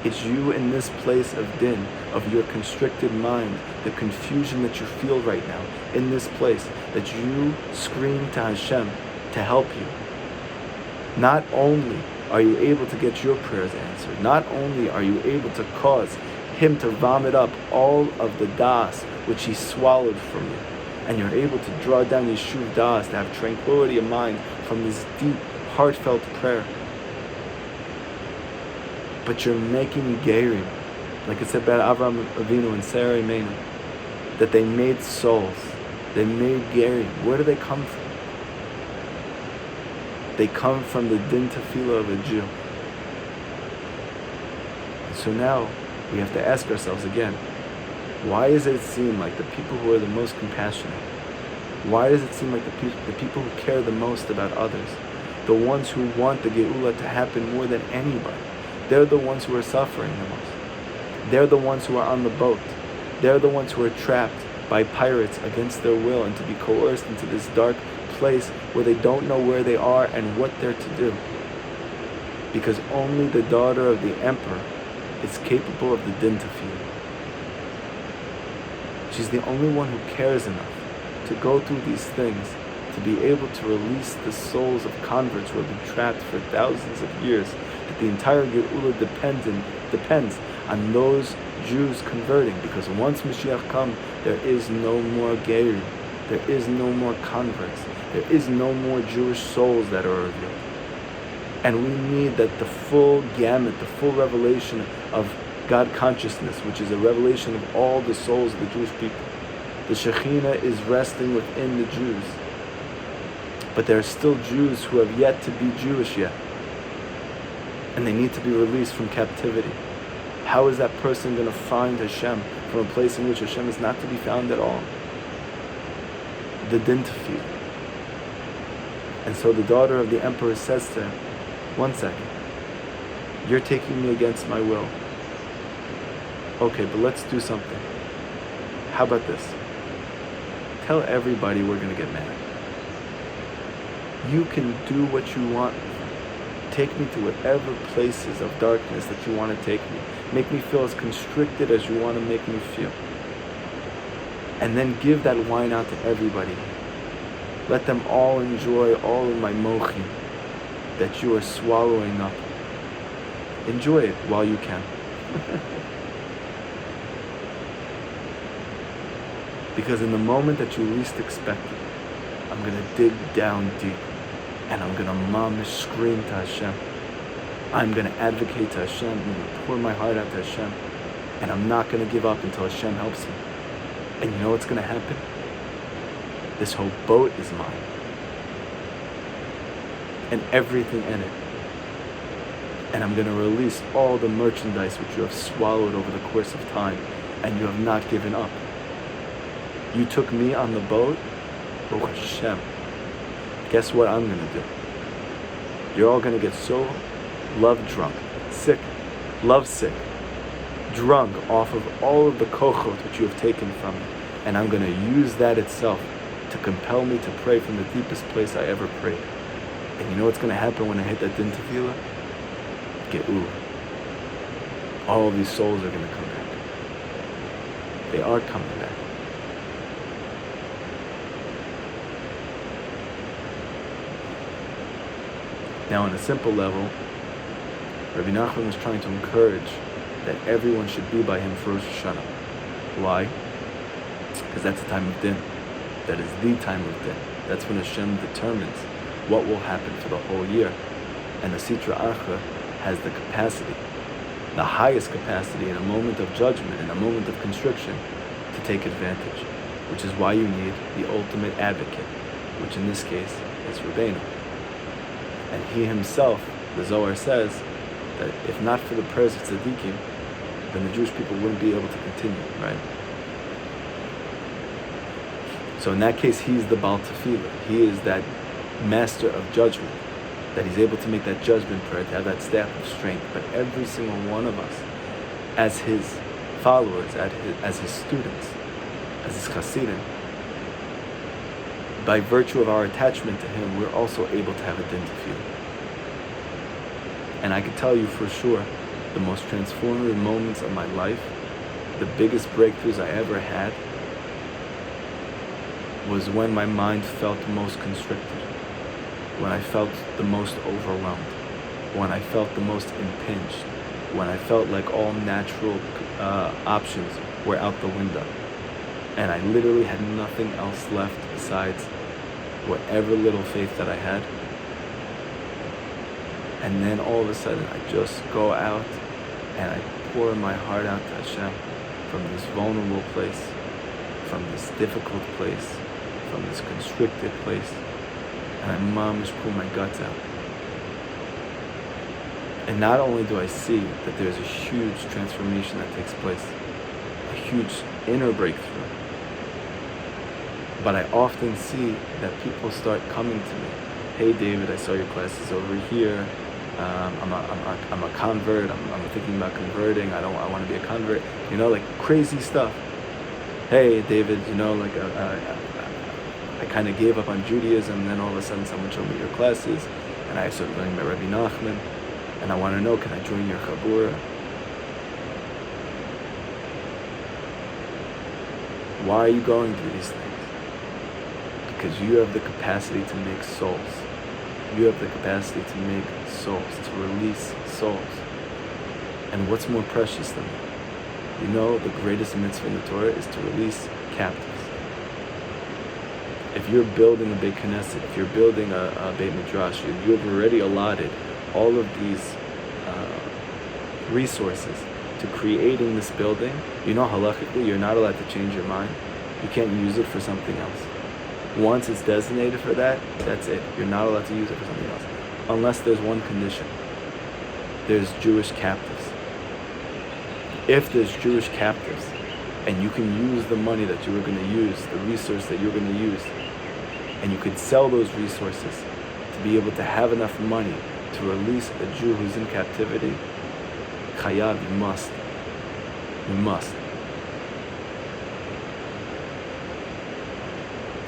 It's you in this place of din, of your constricted mind, the confusion that you feel right now, in this place, that you scream to Hashem to help you. Not only are you able to get your prayers answered, not only are you able to cause Him to vomit up all of the das which He swallowed from you, and you're able to draw down Yeshuv das, to have tranquility of mind from this deep, heartfelt prayer. But you're making gerim, like it said about Avraham Avinu and Sarah Imenu, that they made souls, they made gerim. Where do they come from? They come from the din tefillah of a Jew. And so now we have to ask ourselves again, why does it seem like the people who are the most compassionate, why does it seem like the people who care the most about others, the ones who want the Geula to happen more than anybody, they're the ones who are suffering the most. They're the ones who are on the boat. They're the ones who are trapped by pirates against their will and to be coerced into this dark place where they don't know where they are and what they're to do. Because only the daughter of the emperor is capable of the din tefillah. She's the only one who cares enough to go through these things, to be able to release the souls of converts who have been trapped for thousands of years, that the entire Geula depends on those Jews converting, because once Mashiach comes, there is no more Gerim, there is no more converts, there is no more Jewish souls that are revealed. And we need that the full gamut, the full revelation of God consciousness, which is a revelation of all the souls of the Jewish people. The Shekhinah is resting within the Jews. But there are still Jews who have yet to be Jewish yet. And they need to be released from captivity. How is that person going to find Hashem from a place in which Hashem is not to be found at all? The din tefillah. And so the daughter of the emperor says to him, 1 second, you're taking me against my will. Okay, but let's do something. How about this? Tell everybody we're going to get married. You can do what you want. Take me to whatever places of darkness that you want to take me. Make me feel as constricted as you want to make me feel. And then give that wine out to everybody. Let them all enjoy all of my mochi that you are swallowing up. Enjoy it while you can. Because in the moment that you least expect it, I'm going to dig down deep, and I'm going to mamish scream to Hashem. I'm going to advocate to Hashem. I'm going to pour my heart out to Hashem, and I'm not going to give up until Hashem helps me. And you know what's going to happen? This whole boat is mine, and everything in it. And I'm going to release all the merchandise which you have swallowed over the course of time, and you have not given up. You took me on the boat, Baruch Hashem. Guess what I'm going to do? You're all going to get so love drunk, sick, love sick, drunk off of all of the kochot which you have taken from me. And I'm going to use that itself to compel me to pray from the deepest place I ever prayed. And you know what's going to happen when I hit that din tefillah? Ge'ula. All of these souls are going to come back. They are coming back. Now, on a simple level, Rabbi Nachman was trying to encourage that everyone should be by him for Rosh Hashanah. Why? Because that's the time of din. That is the time of din. That's when Hashem determines what will happen for the whole year. And the Sitra Achra has the capacity, the highest capacity in a moment of judgment, in a moment of constriction, to take advantage. Which is why you need the ultimate advocate, which in this case is Rabbeinu. And he himself, the Zohar says, that if not for the prayers of tzaddikim, then the Jewish people wouldn't be able to continue, right? So in that case, he's the Baal Tefillah. He is that master of judgment, that he's able to make that judgment prayer, to have that staff of strength. But every single one of us, as his followers, as his students, as his chassidim, by virtue of our attachment to him, we're also able to have a din tefillah. And I can tell you for sure, the most transformative moments of my life, the biggest breakthroughs I ever had, was when my mind felt most constricted, when I felt the most overwhelmed, when I felt the most impinged, when I felt like all natural options were out the window. And I literally had nothing else left besides whatever little faith that I had. And then all of a sudden I just go out and I pour my heart out to Hashem from this vulnerable place, from this difficult place, from this constricted place. And I mamish pull my guts out. And not only do I see that there's a huge transformation that takes place, a huge inner breakthrough, but I often see that people start coming to me. Hey David, I saw your classes over here. I'm a convert. I'm thinking about converting. I want to be a convert. You know, like crazy stuff. Hey David, you know, like I kind of gave up on Judaism, and then all of a sudden someone showed me your classes, and I started learning about Rabbi Nachman, and I want to know, can I join your chabura? Why are you going through these things? Because you have the capacity to make souls. You have the capacity to make souls, to release souls. And what's more precious than that? You know, the greatest mitzvah in the Torah is to release captives. If you're building a big Knesset, if you're building a Beit Midrash, you have already allotted all of these resources to creating this building. You know, halachically, you're not allowed to change your mind. You can't use it for something else. Once it's designated for that, that's it. You're not allowed to use it for something else. Unless there's one condition. There's Jewish captives. If there's Jewish captives, and you can use the money that you were going to use, the resource that you're going to use, and you could sell those resources to be able to have enough money to release a Jew who's in captivity, chayav, you must. You must.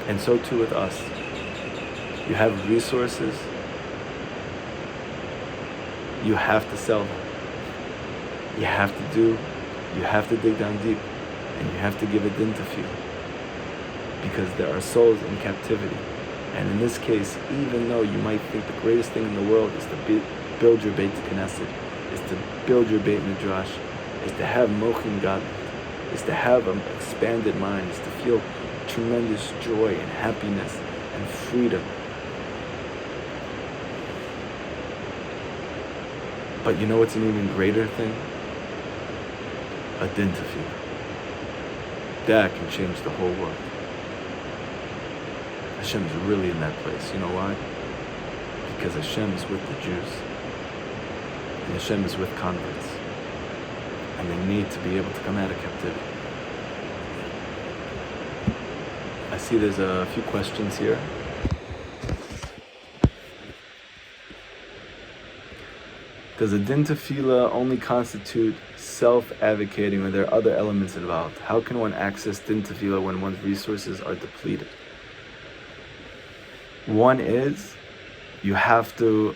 And so too with us. You have resources, you have to sell them. You have to dig down deep, and you have to give a din tefillah. Because there are souls in captivity. And in this case, even though you might think the greatest thing in the world is to build your Beit Knesset, is to build your Beit Midrash, is to have mochin gadlut, is to have an expanded mind, is to feel tremendous joy and happiness and freedom. But you know what's an even greater thing? A din tefillah. That can change the whole world. Hashem's really in that place. You know why? Because Hashem is with the Jews. And Hashem is with converts. And they need to be able to come out of captivity. I see there's a few questions here. Does a din tefillah only constitute self-advocating, or there are other elements involved? How can one access din tefillah when one's resources are depleted? One is, you have to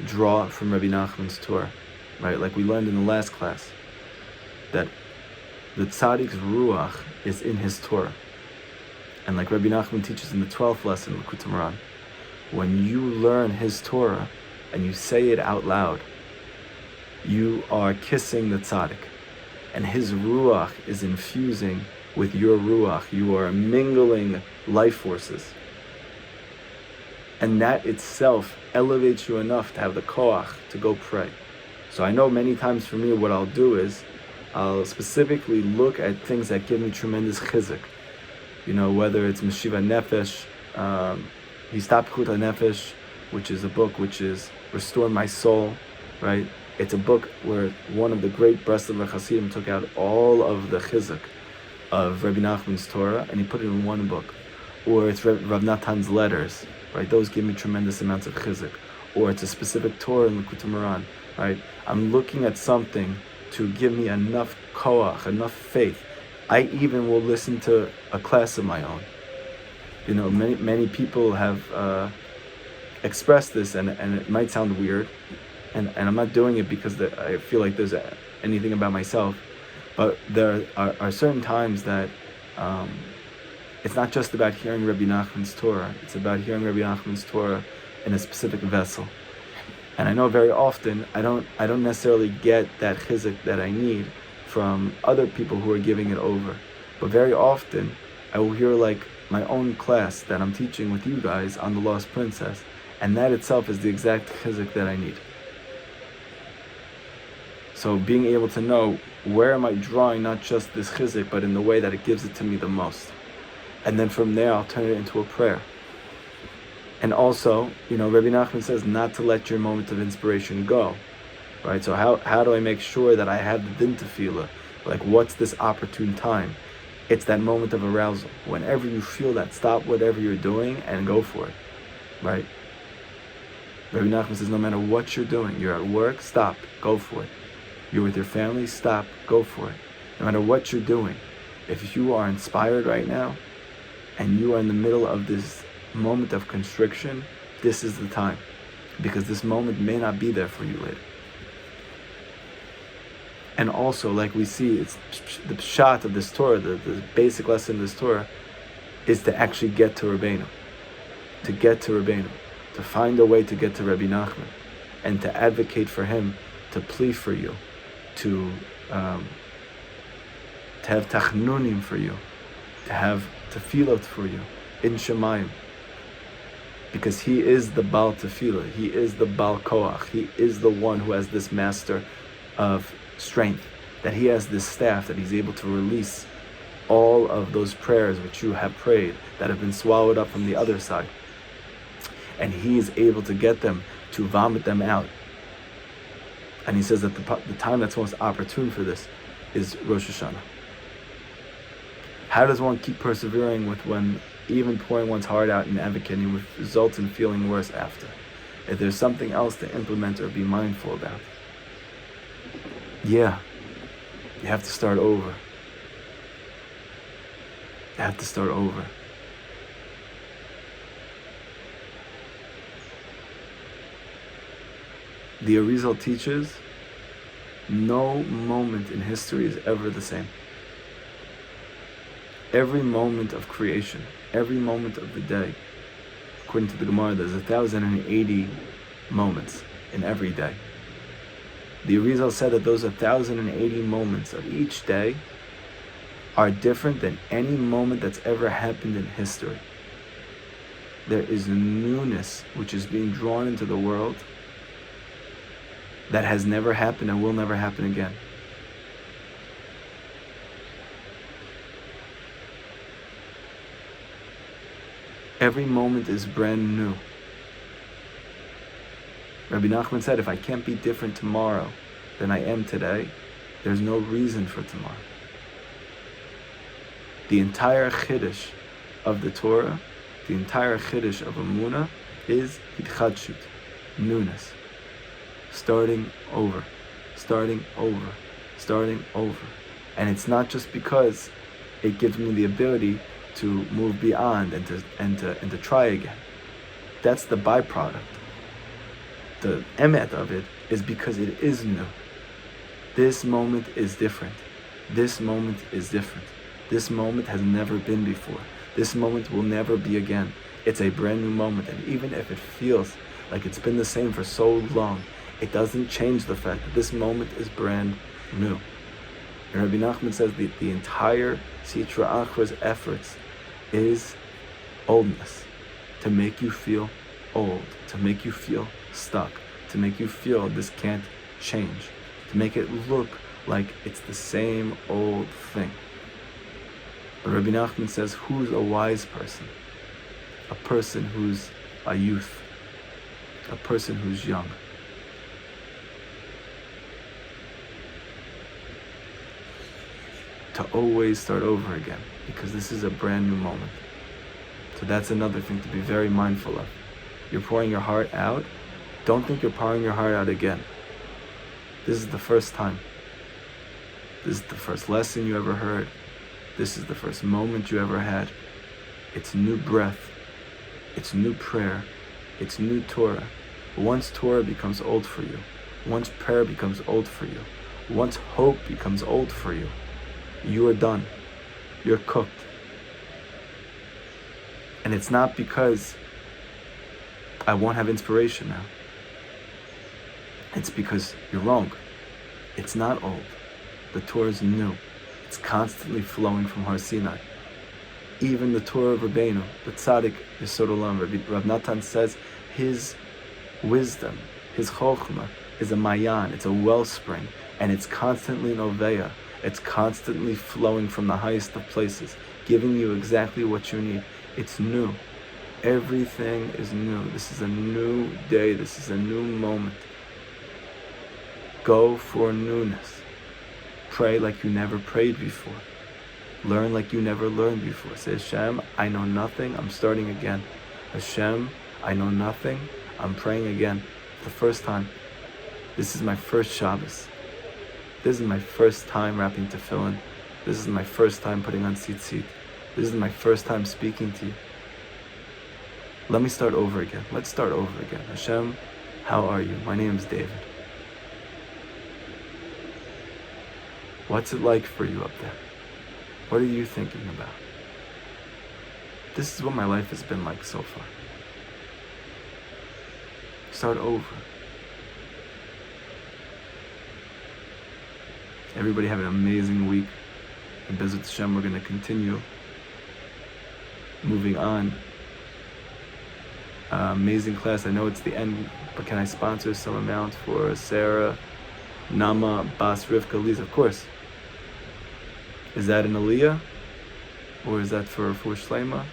draw from Rabbi Nachman's Torah, right? Like we learned in the last class, that the tzaddik's ruach is in his Torah. And like Rabbi Nachman teaches in the 12th lesson, Likutei Moharan, when you learn his Torah and you say it out loud, you are kissing the tzaddik, and his ruach is infusing with your ruach. You are mingling life forces, and that itself elevates you enough to have the koach to go pray. So I know many times for me, what I'll do is I'll specifically look at things that give me tremendous chizuk. You know, whether it's Meshiva Nefesh, Histapchut HaNefesh, which is a book which is Restore My Soul, right? It's a book where one of the great Breslover Hasidim took out all of the chizuk of Rabbi Nachman's Torah and he put it in one book. Or it's Rav Natan's letters, right? Those give me tremendous amounts of chizuk. Or it's a specific Torah in Likutei Moharan, right? I'm looking at something to give me enough koach, enough faith. I even will listen to a class of my own. You know, many people have expressed this, and it might sound weird, and I'm not doing it because I feel like there's anything about myself, but there are certain times that it's not just about hearing Rabbi Nachman's Torah, it's about hearing Rabbi Nachman's Torah in a specific vessel. And I know very often I don't necessarily get that chizuk that I need from other people who are giving it over. But very often I will hear like my own class that I'm teaching with you guys on the Lost Princess, and that itself is the exact chizuk that I need. So being able to know, where am I drawing not just this chizuk, but in the way that it gives it to me the most. And then from there I'll turn it into a prayer. And also, you know, Rabbi Nachman says not to let your moment of inspiration go. Right, so how do I make sure that I have the din tefillah? Like, what's this opportune time? It's that moment of arousal. Whenever you feel that, stop whatever you're doing and go for it. Right? Rabbi Nachman says no matter what you're doing, you're at work, stop, go for it. You're with your family, stop, go for it. No matter what you're doing, if you are inspired right now and you are in the middle of this moment of constriction, this is the time. Because this moment may not be there for you later. And also, like we see, it's the pshat of this Torah, the basic lesson of this Torah, is to actually get to Rabbeinu. To get to Rabbeinu. To find a way to get to Rabbi Nachman. And to advocate for him, to plead for you. To have tachnunim for you. To have tefillot for you. In Shemayim. Because he is the Baal Tefillah. He is the Baal Koach. He is the one who has this master of strength, that he has this staff that he's able to release all of those prayers which you have prayed that have been swallowed up from the other side, and he is able to get them to vomit them out. And he says that the time that's most opportune for this is Rosh Hashanah. How does one keep persevering with when even pouring one's heart out and advocating with results in feeling worse after? If there's something else to implement or be mindful about. Yeah, you have to start over. You have to start over. The Arizal teaches, no moment in history is ever the same. Every moment of creation, every moment of the day, according to the Gemara, there's 1,080 moments in every day. The Arizal said that those 1,080 moments of each day are different than any moment that's ever happened in history. there is newness which is being drawn into the world that has never happened and will never happen again. Every moment is brand new. Rabbi Nachman said, if I can't be different tomorrow than I am today, there's no reason for tomorrow. The entire chiddush of the Torah, the entire chiddush of Emunah is hitchadshut, newness. Starting over, starting over, starting over. And it's not just because it gives me the ability to move beyond and to try again. That's the byproduct. The emet of it is because it is new. This moment is different. This moment is different. This moment has never been before. This moment will never be again. It's a brand new moment, and even if it feels like it's been the same for so long, it doesn't change the fact that this moment is brand new. And Rabbi Nachman says the entire Sitra Achra's efforts is oldness, to make you feel old, to make you feel stuck, to make you feel this can't change, to make it look like it's the same old thing. But Rabbi Nachman says, who's a wise person? A person who's a youth, a person who's young. To always start over again, because this is a brand new moment. So that's another thing to be very mindful of. You're pouring your heart out. Don't think you're pouring your heart out again. This is the first time. This is the first lesson you ever heard. This is the first moment you ever had. It's new breath. It's new prayer. It's new Torah. Once Torah becomes old for you, once prayer becomes old for you, once hope becomes old for you, you are done. You're cooked. And it's not because I won't have inspiration now. It's because you're wrong. It's not old. The Torah is new. It's constantly flowing from Har Sinai. Even the Torah of Rabbeinu, the Tzaddik Yesod Olam, Rav Natan says his wisdom, his chokhmah, is a mayan, it's a wellspring, and it's constantly noveya. It's constantly flowing from the highest of places, giving you exactly what you need. It's new. Everything is new. This is a new day. This is a new moment. Go for newness. Pray like you never prayed before. Learn like you never learned before. Say, Hashem, I know nothing. I'm starting again. Hashem, I know nothing. I'm praying again. The first time. This is my first Shabbos. This is my first time wrapping tefillin. This is my first time putting on tzitzit. This is my first time speaking to you. Let me start over again. Let's start over again. Hashem, how are you? My name is David. What's it like for you up there? What are you thinking about? This is what my life has been like so far. Start over. Everybody have an amazing week. In Bezrat Hashem, we're going to continue moving on. Amazing class. I know it's the end, but can I sponsor some amount for Sarah, Nama, Bas, Rivka, Lisa? Of course. Is that an Aliyah? Or is that for Shlema?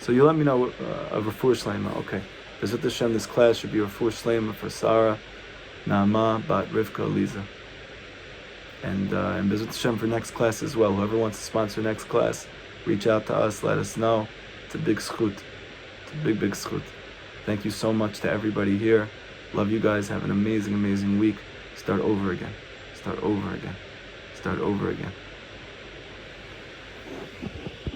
So you let me know of Refuah Shlema. Okay. Bezrat Hashem, this class should be Refuah Shlema for Sarah, Naama, Bat, Rivka, Lisa. And Bezrat Hashem for next class as well. Whoever wants to sponsor next class, reach out to us, let us know. It's a big schut. It's a big, big schut. Thank you so much to everybody here. Love you guys. Have an amazing, amazing week. Start over again. Start over again. Start over again.